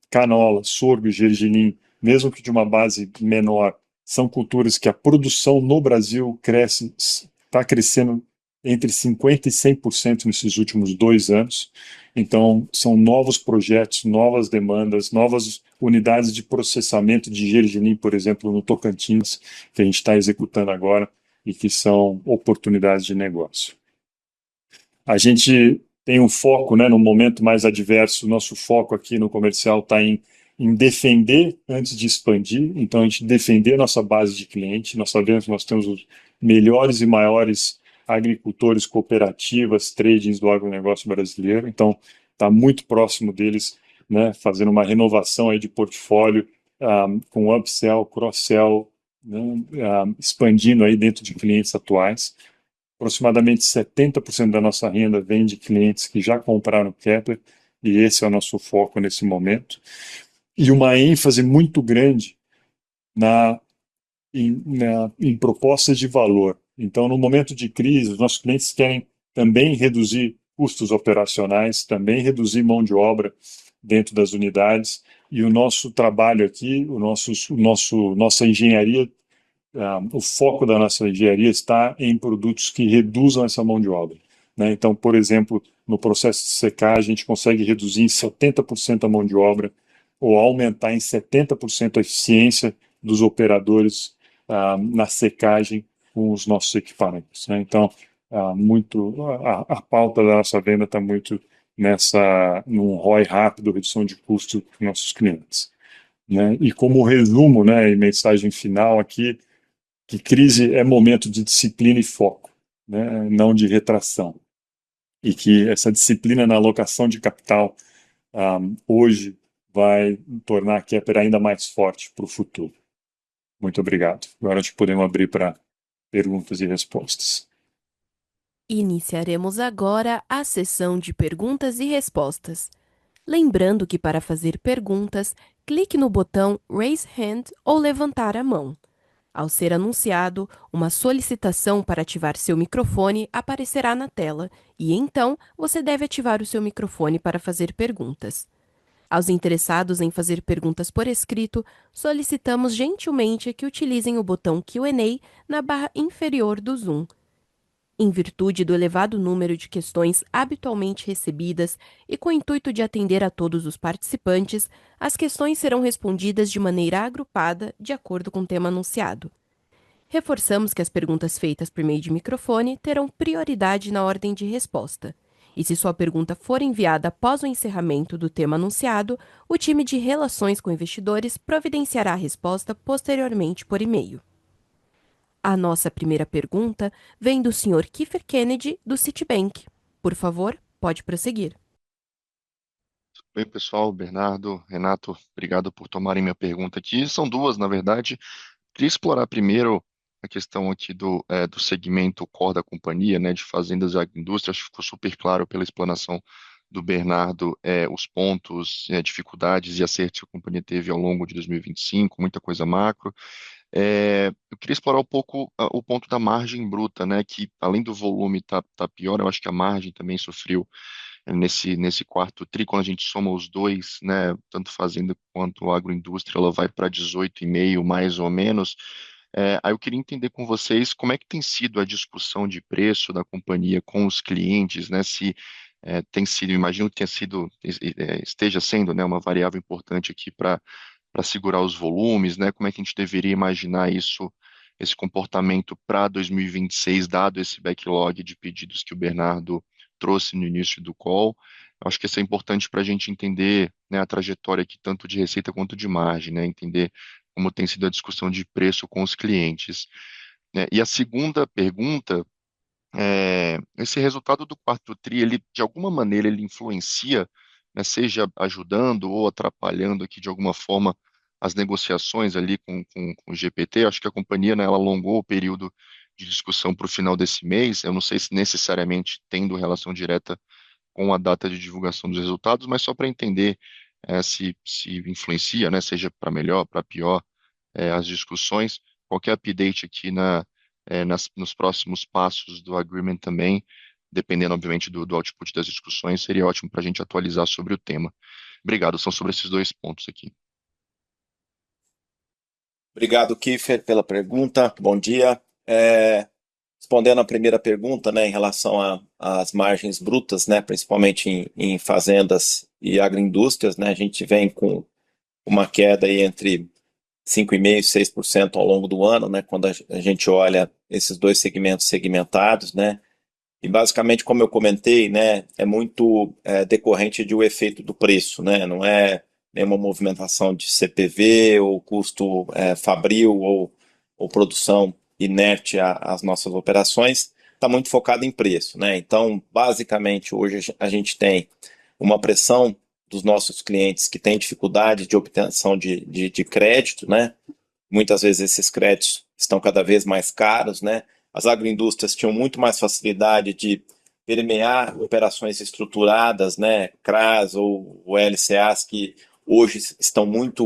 canola, sorgo e gergelim, mesmo que de uma base menor, são culturas que a produção no Brasil cresce, está crescendo entre 50% e 100% nesses últimos 2 anos. Então, são novos projetos, novas demandas, novas unidades de processamento de gergelim, por exemplo, no Tocantins, que a gente está executando agora e que são oportunidades de negócio. A gente tem um foco, né, no momento mais adverso, nosso foco aqui no comercial está em defender antes de expandir, então a gente defender a nossa base de cliente, nós sabemos que nós temos os melhores e maiores agricultores, cooperativas, tradings do agronegócio brasileiro, então está muito próximo deles, né, fazendo uma renovação aí de portfólio, com upsell, cross-sell, né, expandindo aí dentro de clientes atuais. Aproximadamente 70% da nossa renda vem de clientes que já compraram Kepler, e esse é o nosso foco nesse momento. E uma ênfase muito grande em propostas de valor. Então, no momento de crise, os nossos clientes querem também reduzir custos operacionais, também reduzir mão de obra dentro das unidades, e o nosso trabalho aqui, nossa engenharia, o foco da nossa engenharia está em produtos que reduzam essa mão de obra, né? Então, por exemplo, no processo de secar, a gente consegue reduzir em 70% a mão de obra ou aumentar em 70% a eficiência dos operadores na secagem com os nossos equipamentos, né? Então, a pauta da nossa venda está muito num ROI rápido, redução de custo para nossos clientes, né? E como resumo, né, e mensagem final aqui, que crise é momento de disciplina e foco, né, não de retração. E que essa disciplina na alocação de capital hoje vai tornar a Kepler ainda mais forte para o futuro. Muito obrigado. Agora acho que podemos abrir para perguntas e respostas. Iniciaremos agora a sessão de perguntas e respostas. Lembrando que para fazer perguntas, clique no botão Raise Hand ou levantar a mão. Ao ser anunciado, uma solicitação para ativar seu microfone aparecerá na tela e então você deve ativar o seu microfone para fazer perguntas. Aos interessados em fazer perguntas por escrito, solicitamos gentilmente que utilizem o botão Q&A na barra inferior do Zoom. Em virtude do elevado número de questões habitualmente recebidas e com o intuito de atender a todos os participantes, as questões serão respondidas de maneira agrupada, de acordo com o tema anunciado. Reforçamos que as perguntas feitas por meio de microfone terão prioridade na ordem de resposta. E se sua pergunta for enviada após o encerramento do tema anunciado, o time de Relações com Investidores providenciará a resposta posteriormente por e-mail. A nossa primeira pergunta vem do Sr. Kiefer Kennedy, do Citibank. Por favor, pode prosseguir. Oi, pessoal, Bernardo, Renato, obrigado por tomarem minha pergunta aqui. São duas, na verdade. Queria explorar primeiro a questão aqui do segmento core da companhia, né, de fazendas e agroindústria. Acho que ficou super claro pela explanação do Bernardo, os pontos, dificuldades e acertos que a companhia teve ao longo de 2025, muita coisa macro. Eu queria explorar um pouco o ponto da margem bruta, né, que além do volume tá pior, eu acho que a margem também sofreu nesse quarto tri, quando a gente soma os dois, né, tanto fazenda quanto agroindústria, ela vai para 18,5 mais ou menos. Aí eu queria entender com vocês como é que tem sido a discussão de preço da companhia com os clientes, né, se tem sido, imagino que esteja sendo, né, uma variável importante aqui para segurar os volumes, né? Como é que a gente deveria imaginar isso, esse comportamento para 2026, dado esse backlog de pedidos que o Bernardo trouxe no início do call? Acho que isso é importante para a gente entender, né, a trajetória aqui, tanto de receita quanto de margem, né? Entender como tem sido a discussão de preço com os clientes, né? E a segunda pergunta esse resultado do quarto tri, ele de alguma maneira ele influencia, né, seja ajudando ou atrapalhando aqui de alguma forma as negociações ali com o GPT. Acho que a companhia, né, ela alongou o período de discussão para o final desse mês. Eu não sei se necessariamente tendo relação direta com a data de divulgação dos resultados, mas só para entender se influencia, né, seja para melhor, para pior, as discussões. Qualquer update aqui nos próximos passos do agreement também, dependendo, obviamente, do output das discussões, seria ótimo para a gente atualizar sobre o tema. Obrigado, são sobre esses dois pontos aqui. Obrigado, Kiefer, pela pergunta. Bom dia. Respondendo a primeira pergunta, né, em relação às margens brutas, né, principalmente em fazendas e agroindústrias, né, a gente vem com uma queda aí entre 5,5% e 6% ao longo do ano, né, quando a gente olha esses dois segmentos segmentados, né, e basicamente, como eu comentei, né, é muito decorrente do efeito do preço, né, não é nenhuma movimentação de CPV ou custo fabril ou produção inerte às nossas operações, está muito focado em preço, né, então, basicamente, hoje a gente tem uma pressão dos nossos clientes que têm dificuldade de obtenção de crédito, né? Muitas vezes esses créditos estão cada vez mais caros, né? As agroindústrias tinham muito mais facilidade de permear operações estruturadas, né? CRAs ou LCAs que hoje estão muito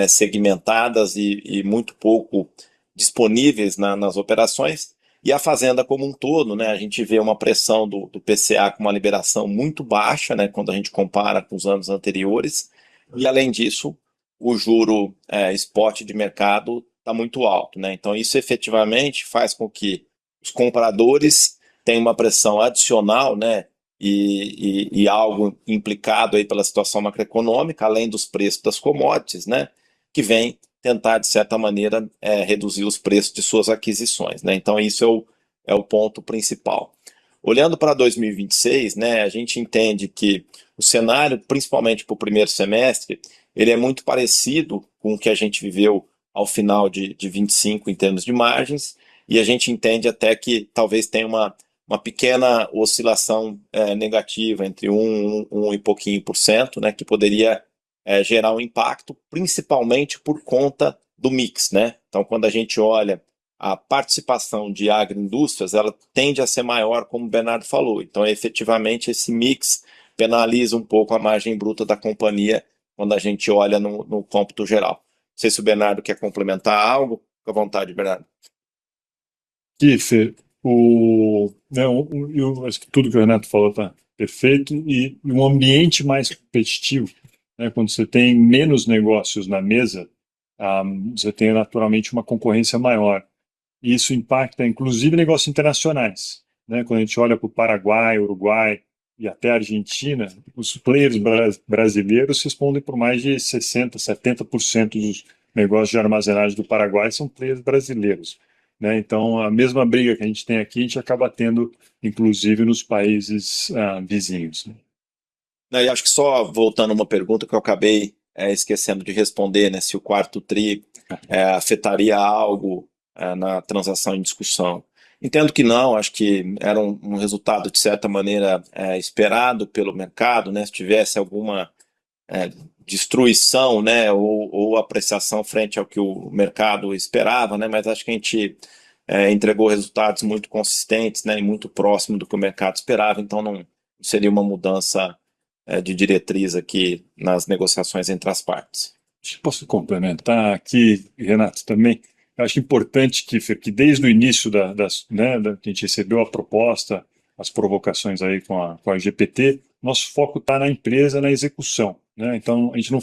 segmentadas e muito pouco disponíveis nas operações. E a fazenda como um todo, né, a gente vê uma pressão do PCA com uma liberação muito baixa, né, quando a gente compara com os anos anteriores, e além disso, o juro spot de mercado está muito alto, né, então isso efetivamente faz com que os compradores tenham uma pressão adicional, né, e algo implicado aí pela situação macroeconômica, além dos preços das commodities, né, que vem tentar, de certa maneira, reduzir os preços de suas aquisições, né? Então, isso é o ponto principal. Olhando para 2026, né, a gente entende que o cenário, principalmente para o primeiro semestre, ele é muito parecido com o que a gente viveu ao final de 25 em termos de margens, e a gente entende até que talvez tenha uma pequena oscilação negativa entre 1 e pouquinho por cento, né, que poderia gerar um impacto, principalmente por conta do mix, né? Então, quando a gente olha a participação de agroindústrias, ela tende a ser maior, como o Bernardo falou. Então, efetivamente, esse mix penaliza um pouco a margem bruta da companhia quando a gente olha no cômputo geral. Não sei se o Bernardo quer complementar algo. Fica à vontade, Bernardo. Kiefer, eu acho que tudo que o Renato falou está perfeito, e um ambiente mais competitivo, né, quando você tem menos negócios na mesa, você tem naturalmente uma concorrência maior. E isso impacta, inclusive, negócios internacionais, né? Quando a gente olha para o Paraguai, Uruguai e até a Argentina, os players brasileiros respondem por mais de 60%, 70% dos negócios de armazenagem do Paraguai são players brasileiros, né? Então, a mesma briga que a gente tem aqui, a gente acaba tendo, inclusive, nos países vizinhos, né? E acho que só voltando a uma pergunta que eu acabei esquecendo de responder, né, se o quarto tri afetaria algo na transação em discussão. Entendo que não, acho que era um resultado, de certa maneira, esperado pelo mercado, né, se tivesse alguma destruição, né, ou apreciação frente ao que o mercado esperava, né, mas acho que a gente entregou resultados muito consistentes, né, e muito próximo do que o mercado esperava, então não seria uma mudança de diretriz aqui nas negociações entre as partes. Posso complementar aqui, Renato, também? Eu acho importante que desde o início que a gente recebeu a proposta, as provocações aí com a GPT, nosso foco está na empresa, na execução, né? Então, a gente não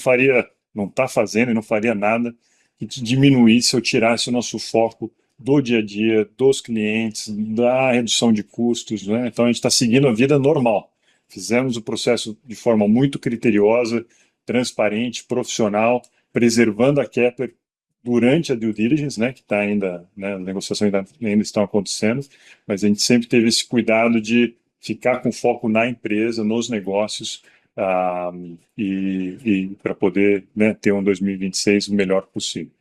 está fazendo e não faria nada que diminuísse ou tirasse o nosso foco do dia a dia, dos clientes, da redução de custos, né? Então, a gente está seguindo a vida normal, Fizemos o processo de forma muito criteriosa, transparente, profissional, preservando a Kepler durante a due diligence, né, que está ainda, né, as negociações ainda estão acontecendo, mas a gente sempre teve esse cuidado de ficar com foco na empresa, nos negócios, ah, e para poder, né, ter um 2026 o melhor possível.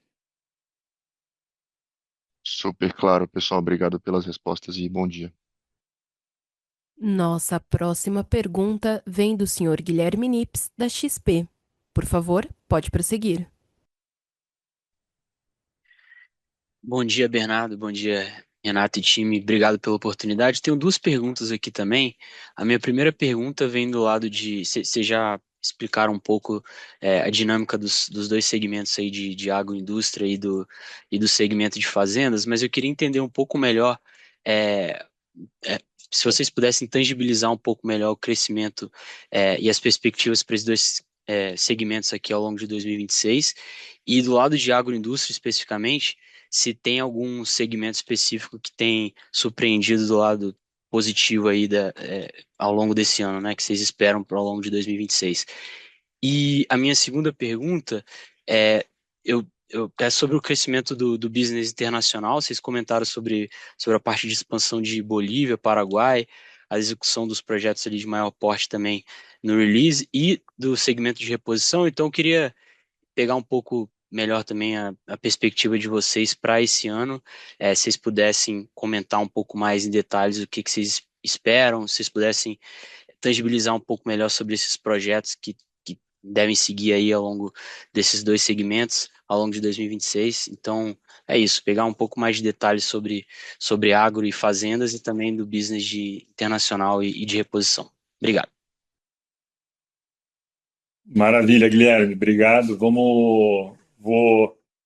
Super claro, pessoal. Obrigado pelas respostas e bom dia. Nossa próxima pergunta vem do senhor Guilherme Nips, da XP. Por favor, pode prosseguir. Bom dia, Bernardo. Bom dia, Renato e time. Obrigado pela oportunidade. Tenho duas perguntas aqui também. A minha primeira pergunta vem do lado de. Vocês já explicaram um pouco a dinâmica dos dois segmentos aí de agroindústria e do segmento de fazendas, mas eu queria entender um pouco melhor. é, Se vocês pudessem tangibilizar um pouco melhor o crescimento e as perspectivas para esses dois segmentos aqui ao longo de 2026, e do lado de agroindústria especificamente, se tem algum segmento específico que tem surpreendido do lado positivo aí ao longo desse ano, né, que vocês esperam para ao longo de 2026. E a minha segunda pergunta é, é sobre o crescimento do business internacional. Vocês comentaram sobre a parte de expansão de Bolívia, Paraguai, a execução dos projetos ali de maior porte também no release e do segmento de reposição. Então, eu queria pegar um pouco melhor também a perspectiva de vocês para esse ano. Se vocês pudessem comentar um pouco mais em detalhes o que vocês esperam, se vocês pudessem tangibilizar um pouco melhor sobre esses projetos que devem seguir aí ao longo desses dois segmentos, ao longo de 2026. Então, é isso, pegar um pouco mais de detalhes sobre agro e fazendas e também do business internacional e de reposição. Obrigado. Maravilha, Guilherme, obrigado.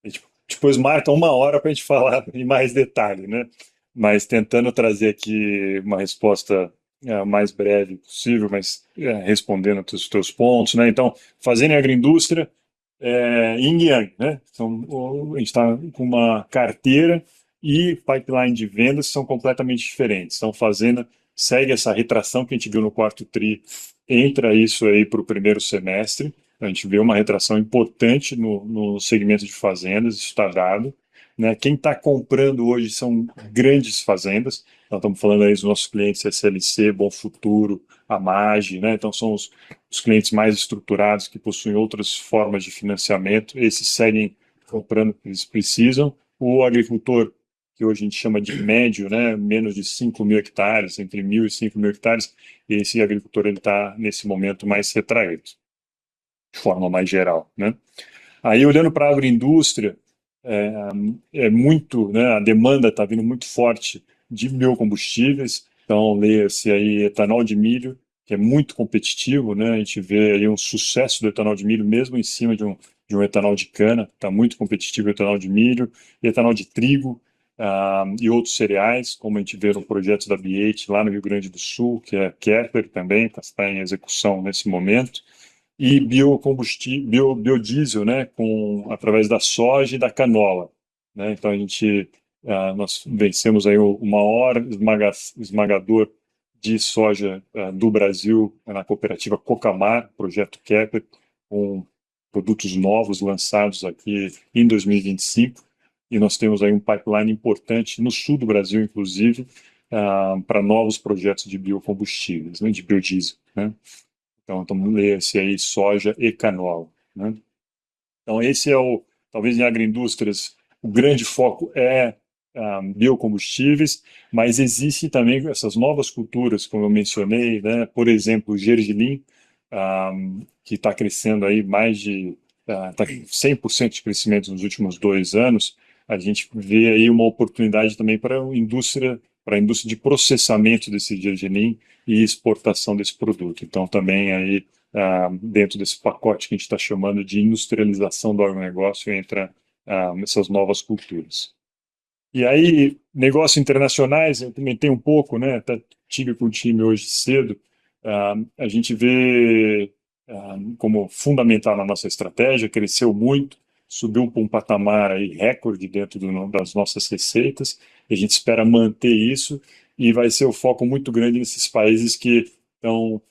A gente depois marca 1 hora para a gente falar em mais detalhe, né? Mas tentando trazer aqui uma resposta mais breve possível, mas respondendo os teus pontos, né? Então, fazenda e agroindústria, yin e yang, né? Então, a gente está com uma carteira e pipeline de vendas que são completamente diferentes. Então, fazenda segue essa retração que a gente viu no quarto tri, entra isso aí para o primeiro semestre. A gente vê uma retração importante no segmento de fazendas, isso está dado, né? Quem está comprando hoje são grandes fazendas. Nós estamos falando aí dos nossos clientes SLC, Bom Futuro, a Mage, né? Então são os clientes mais estruturados que possuem outras formas de financiamento. Esses seguem comprando o que eles precisam. O agricultor, que hoje a gente chama de médio, né? Menos de 5 mil hectares, entre 1.000 e 5 mil hectares, esse agricultor ele está nesse momento mais retraído, de forma mais geral, né? Aí olhando para a agroindústria, muito, né? A demanda está vindo muito forte de biocombustíveis, então leia-se aí etanol de milho, que é muito competitivo, né? A gente vê aí um sucesso do etanol de milho mesmo em cima de um etanol de cana, está muito competitivo o etanol de milho, etanol de trigo, e outros cereais, como a gente vê no projeto da BH lá no Rio Grande do Sul, que é Kepler também, está em execução nesse momento, e biocombustível, biodiesel, né, através da soja e da canola, né? Então nós vencemos aí o maior esmagador de soja do Brasil na cooperativa Cocamar, projeto Kepler, com produtos novos lançados aqui em 2025. E nós temos aí um pipeline importante no sul do Brasil, inclusive, para novos projetos de biocombustíveis, né, de biodiesel, né? Então, lê-se aí soja e canola, né? Então, esse talvez em agroindústrias, o grande foco é biocombustíveis, mas existem também essas novas culturas, como eu mencionei, né? Por exemplo, o gergelim, que está crescendo aí está 100% de crescimento nos últimos 2 anos. A gente vê aí uma oportunidade também para a indústria de processamento desse gergelim e exportação desse produto. Então, também aí, dentro desse pacote que a gente está chamando de industrialização do agronegócio, entra essas novas culturas. E aí, negócios internacionais, eu também tenho um pouco, né? Até tive com o time hoje cedo. A gente vê como fundamental na nossa estratégia, cresceu muito, subiu para um patamar aí recorde dentro das nossas receitas, e a gente espera manter isso, e vai ser o foco muito grande nesses países que estão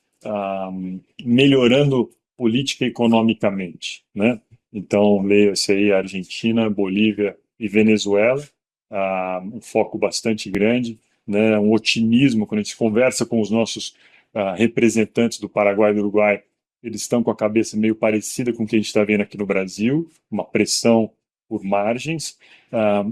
melhorando política economicamente, né? Então, leia-se aí Argentina, Bolívia e Venezuela, um foco bastante grande, né? Um otimismo quando a gente conversa com os nossos representantes do Paraguai e do Uruguai, eles estão com a cabeça meio parecida com o que a gente está vendo aqui no Brasil, uma pressão por margens,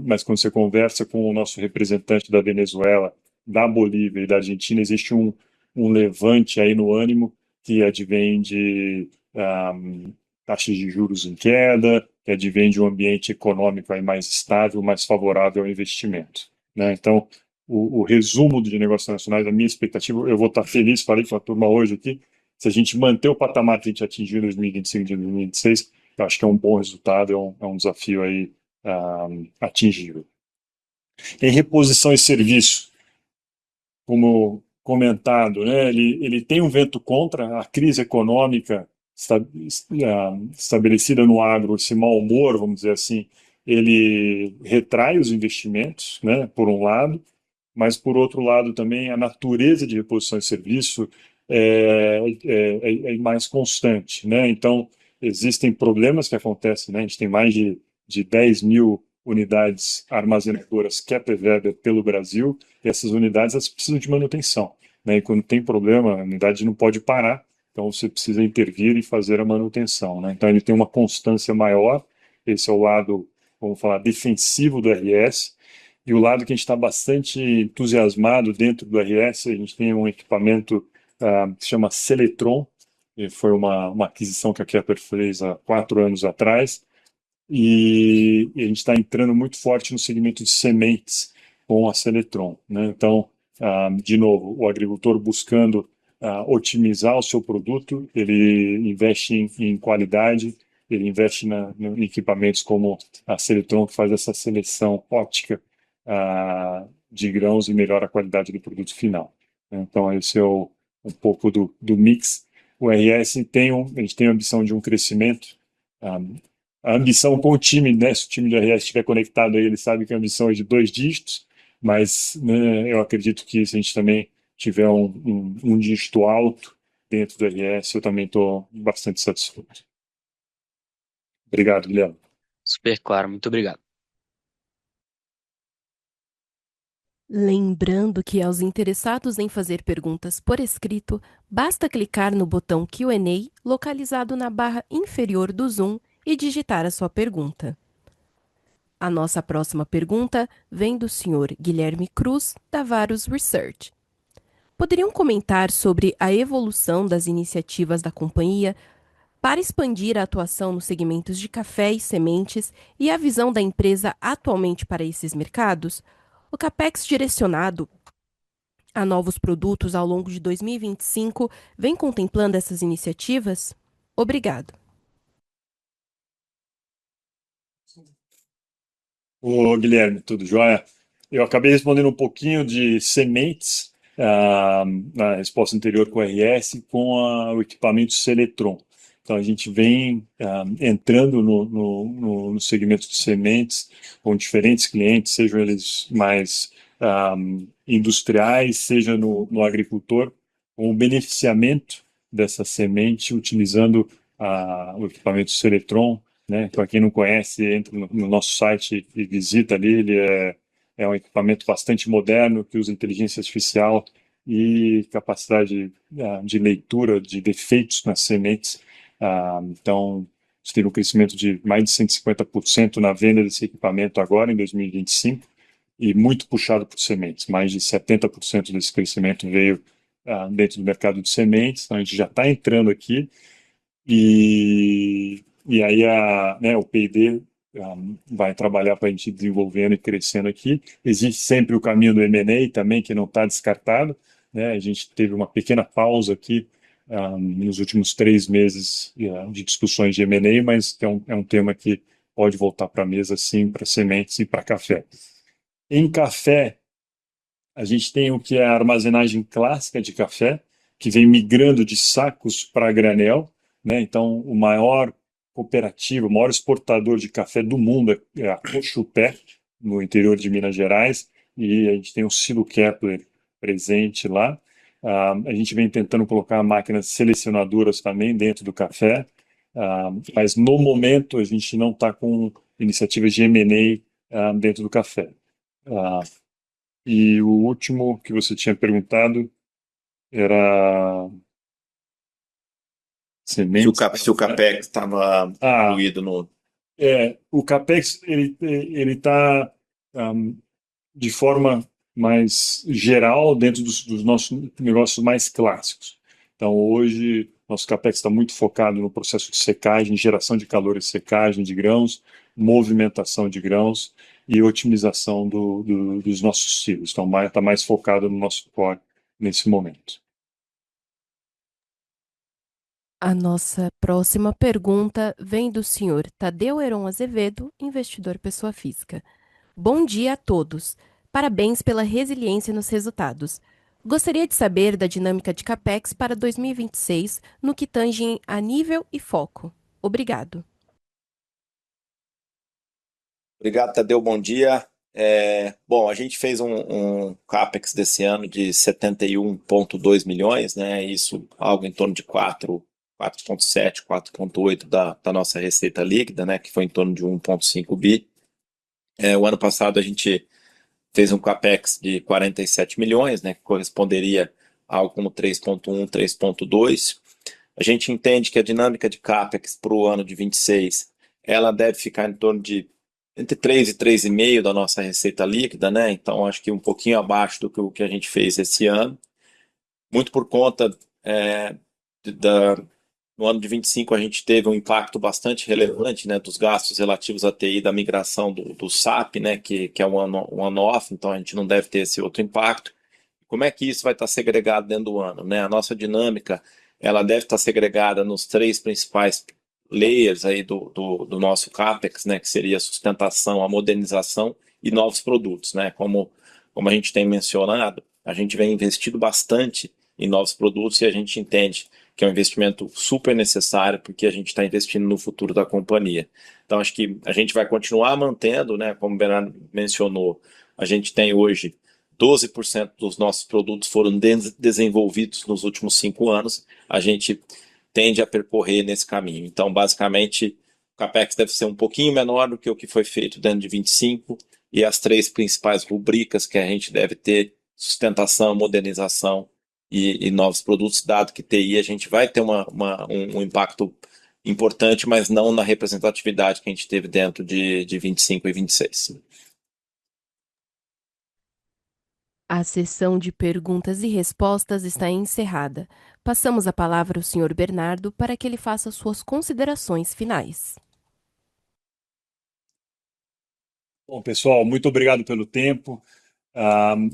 mas quando você conversa com o nosso representante da Venezuela, da Bolívia e da Argentina, existe um levante aí no ânimo que advém de taxas de juros em queda, que advém de um ambiente econômico aí mais estável, mais favorável ao investimento, né? Então, o resumo de negócios internacionais, a minha expectativa, eu vou estar feliz, falei com a turma hoje aqui, se a gente manter o patamar que a gente atingiu em 2025 e 2026, eu acho que é um bom resultado, é um desafio aí atingível. Em reposição e serviço, como comentado, né, ele tem um vento contra a crise econômica estabelecida no agro, esse mau humor, vamos dizer assim, ele retrai os investimentos, né, por um lado, mas por outro lado também a natureza de reposição e serviço é mais constante, né? Então existem problemas que acontecem, né? A gente tem mais de 10 mil unidades armazenadoras Kepler pelo Brasil, e essas unidades elas precisam de manutenção, né? E quando tem problema, a unidade não pode parar, então você precisa intervir e fazer a manutenção, né? Então ele tem uma constância maior, esse é o lado, vamos falar, defensivo do RS, e o lado que a gente está bastante entusiasmado dentro do RS, a gente tem um equipamento que se chama Seletron, e foi uma aquisição que a Kepler fez há 4 anos atrás, e a gente está entrando muito forte no segmento de sementes com a Seletron, né? Então, de novo, o agricultor buscando otimizar o seu produto, ele investe em qualidade, ele investe em equipamentos como a Seletron, que faz essa seleção óptica de grãos e melhora a qualidade do produto final. Então, esse é um pouco do mix. O RS a gente tem a ambição de um crescimento, a ambição com o time, né? Se o time de RS estiver conectado aí, ele sabe que a ambição é de 2 dígitos, mas né, eu acredito que se a gente também tiver um dígito alto dentro do RS, eu também estou bastante satisfeito. Obrigado, Guilherme. Super claro, muito obrigado. Lembrando que aos interessados em fazer perguntas por escrito, basta clicar no botão Q&A localizado na barra inferior do Zoom e digitar a sua pergunta. A nossa próxima pergunta vem do Sr. Guilherme Cruz, da Varus Research. Poderiam comentar sobre a evolução das iniciativas da companhia para expandir a atuação nos segmentos de café e sementes e a visão da empresa atualmente para esses mercados? O CAPEX direcionado a novos produtos ao longo de 2025 vem contemplando essas iniciativas? Obrigado. Ô, Guilherme, tudo jóia? Eu acabei respondendo um pouquinho de sementes na resposta anterior com o RS com o equipamento Seletron. Então, a gente vem entrando no segmento de sementes com diferentes clientes, sejam eles mais industriais, seja no agricultor, com o beneficiamento dessa semente utilizando o equipamento Seletron, né? Para quem não conhece, entra no nosso site e visita ali. Ele é um equipamento bastante moderno que usa inteligência artificial e capacidade de leitura de defeitos nas sementes. Então, a gente teve um crescimento de mais de 150% na venda desse equipamento agora, em 2025, e muito puxado por sementes. Mais de 70% desse crescimento veio dentro do mercado de sementes. Então, a gente já está entrando aqui e aí o P&D vai trabalhar para a gente ir desenvolvendo e crescendo aqui. Existe sempre o caminho do M&A também, que não está descartado, né? A gente teve uma pequena pausa aqui nos últimos 3 meses de discussões de M&A, mas é um tema que pode voltar para a mesa, sim, para sementes e para café. Em café, a gente tem o que é a armazenagem clássica de café, que vem migrando de sacos para granel, né? Então, o maior cooperativa, o maior exportador de café do mundo é a Cochupé, no interior de Minas Gerais, e a gente tem o Silo Kepler presente lá. A gente vem tentando colocar máquinas selecionadoras também dentro do café, mas no momento a gente não está com iniciativas de M&A dentro do café. E o último que você tinha perguntado era sementes. Se o CAPEX estava incluído no. O CAPEX ele está de forma mais geral dentro dos nossos negócios mais clássicos. Então, hoje, nosso CAPEX está muito focado no processo de secagem, geração de calor e secagem de grãos, movimentação de grãos e otimização dos nossos silos. Então, está mais focado no nosso core nesse momento. A nossa próxima pergunta vem do senhor Tadeu Heron Azevedo, investidor pessoa física. Bom dia a todos. Parabéns pela resiliência nos resultados. Gostaria de saber da dinâmica de CAPEX para 2026 no que tange a nível e foco. Obrigado. Obrigado, Tadeu. Bom dia. Bom, a gente fez um CAPEX desse ano de 71,2 milhões, né? Isso algo em torno de 4,7, 4,8 da nossa receita líquida, né? Que foi em torno de 1,5 bi. O ano passado a gente fez um CAPEX de 47 milhões, né? Que corresponderia a algo como 3,1, 3,2. A gente entende que a dinâmica de CAPEX para o ano de 26, ela deve ficar em torno de entre 3 e 3,5 da nossa receita líquida, né? Então, acho que um pouquinho abaixo do que a gente fez esse ano. Muito por conta no ano de 25 a gente teve um impacto bastante relevante, né, dos gastos relativos à TI da migração do SAP, né, que é um one-off, então a gente não deve ter esse outro impacto. Como é que isso vai estar segregado dentro do ano, né? A nossa dinâmica, ela deve estar segregada nos 3 principais layers aí do nosso CAPEX, né, que seria a sustentação, a modernização e novos produtos, né? Como a gente tem mencionado, a gente vem investindo bastante em novos produtos e a gente entende que é um investimento super necessário porque a gente está investindo no futuro da companhia. Então, acho que a gente vai continuar mantendo, né, como o Bernardo mencionou, a gente tem hoje 12% dos nossos produtos foram desenvolvidos nos últimos 5 anos, a gente tende a percorrer nesse caminho. Então, basicamente, o CAPEX deve ser um pouquinho menor do que o que foi feito dentro de 25 e as 3 principais rubricas que a gente deve ter: sustentação, modernização e novos produtos, dado que TI a gente vai ter um impacto importante, mas não na representatividade que a gente teve dentro de 25 e 26. A sessão de perguntas e respostas está encerrada. Passamos a palavra ao senhor Bernardo para que ele faça suas considerações finais. Bom, pessoal, muito obrigado pelo tempo.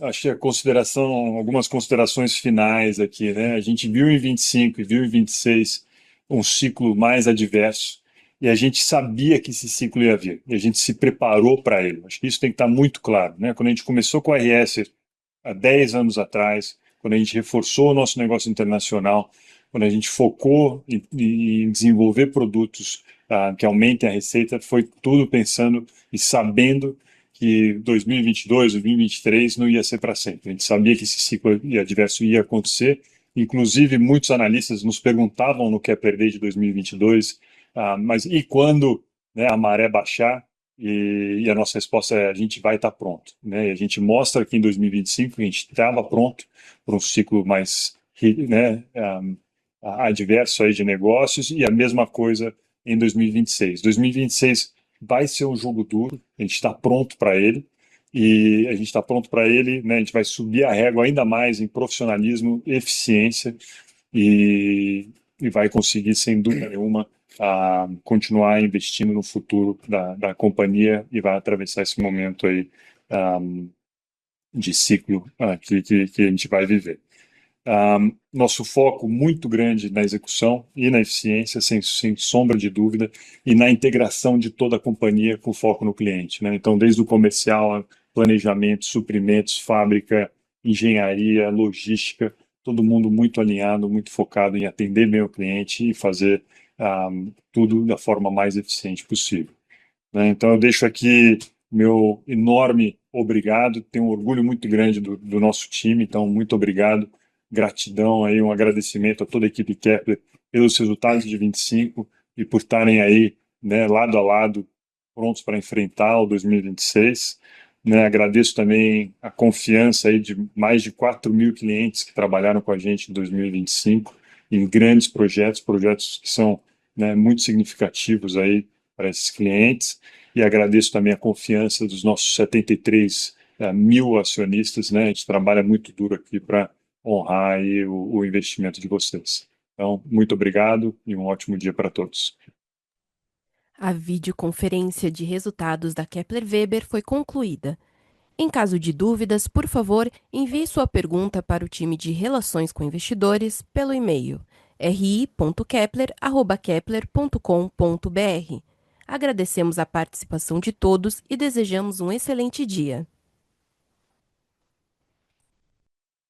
Acho que algumas considerações finais aqui, né? A gente viu em 25 e viu em 26 um ciclo mais adverso e a gente sabia que esse ciclo ia vir e a gente se preparou para ele. Acho que isso tem que estar muito claro, né? Quando a gente começou com a RS há 10 anos atrás, quando a gente reforçou o nosso negócio internacional, quando a gente focou em desenvolver produtos que aumentem a receita, foi tudo pensando e sabendo que 2022, 2023 não ia ser para sempre. A gente sabia que esse ciclo adverso ia acontecer. Inclusive, muitos analistas nos perguntavam no Kepler Day de 2022, mas e quando, né, a maré baixar? E a nossa resposta é: a gente vai estar pronto, né? E a gente mostra que em 2025 a gente estava pronto para um ciclo mais, né, adverso aí de negócios, e a mesma coisa em 2026. 2026 vai ser um jogo duro, a gente está pronto para ele, e a gente está pronto para ele, né? A gente vai subir a régua ainda mais em profissionalismo, eficiência, e vai conseguir, sem dúvida nenhuma, continuar investindo no futuro da companhia e vai atravessar esse momento aí de ciclo que a gente vai viver. Nosso foco muito grande na execução e na eficiência, sem sombra de dúvida, e na integração de toda a companhia com foco no cliente, né? Então, desde o comercial, planejamento, suprimentos, fábrica, engenharia, logística, todo mundo muito alinhado, muito focado em atender bem o cliente e fazer tudo da forma mais eficiente possível, né? Então, eu deixo aqui meu enorme obrigado, tenho um orgulho muito grande do nosso time, então muito obrigado gratidão aí, um agradecimento a toda a equipe Kepler pelos resultados de 25 e por estarem aí, né, lado a lado, prontos para enfrentar o 2026. Né, agradeço também a confiança aí de mais de 4.000 clientes que trabalharam com a gente em 2025 em grandes projetos que são, né, muito significativos aí para esses clientes. E agradeço também a confiança dos nossos 73 mil acionistas, né? A gente trabalha muito duro aqui para honrar aí o investimento de vocês. Então, muito obrigado e um ótimo dia para todos. A videoconferência de resultados da Kepler Weber foi concluída. Em caso de dúvidas, por favor, envie sua pergunta para o time de Relações com Investidores pelo e-mail ri.kepler@kepler.com.br. Agradecemos a participação de todos e desejamos um excelente dia.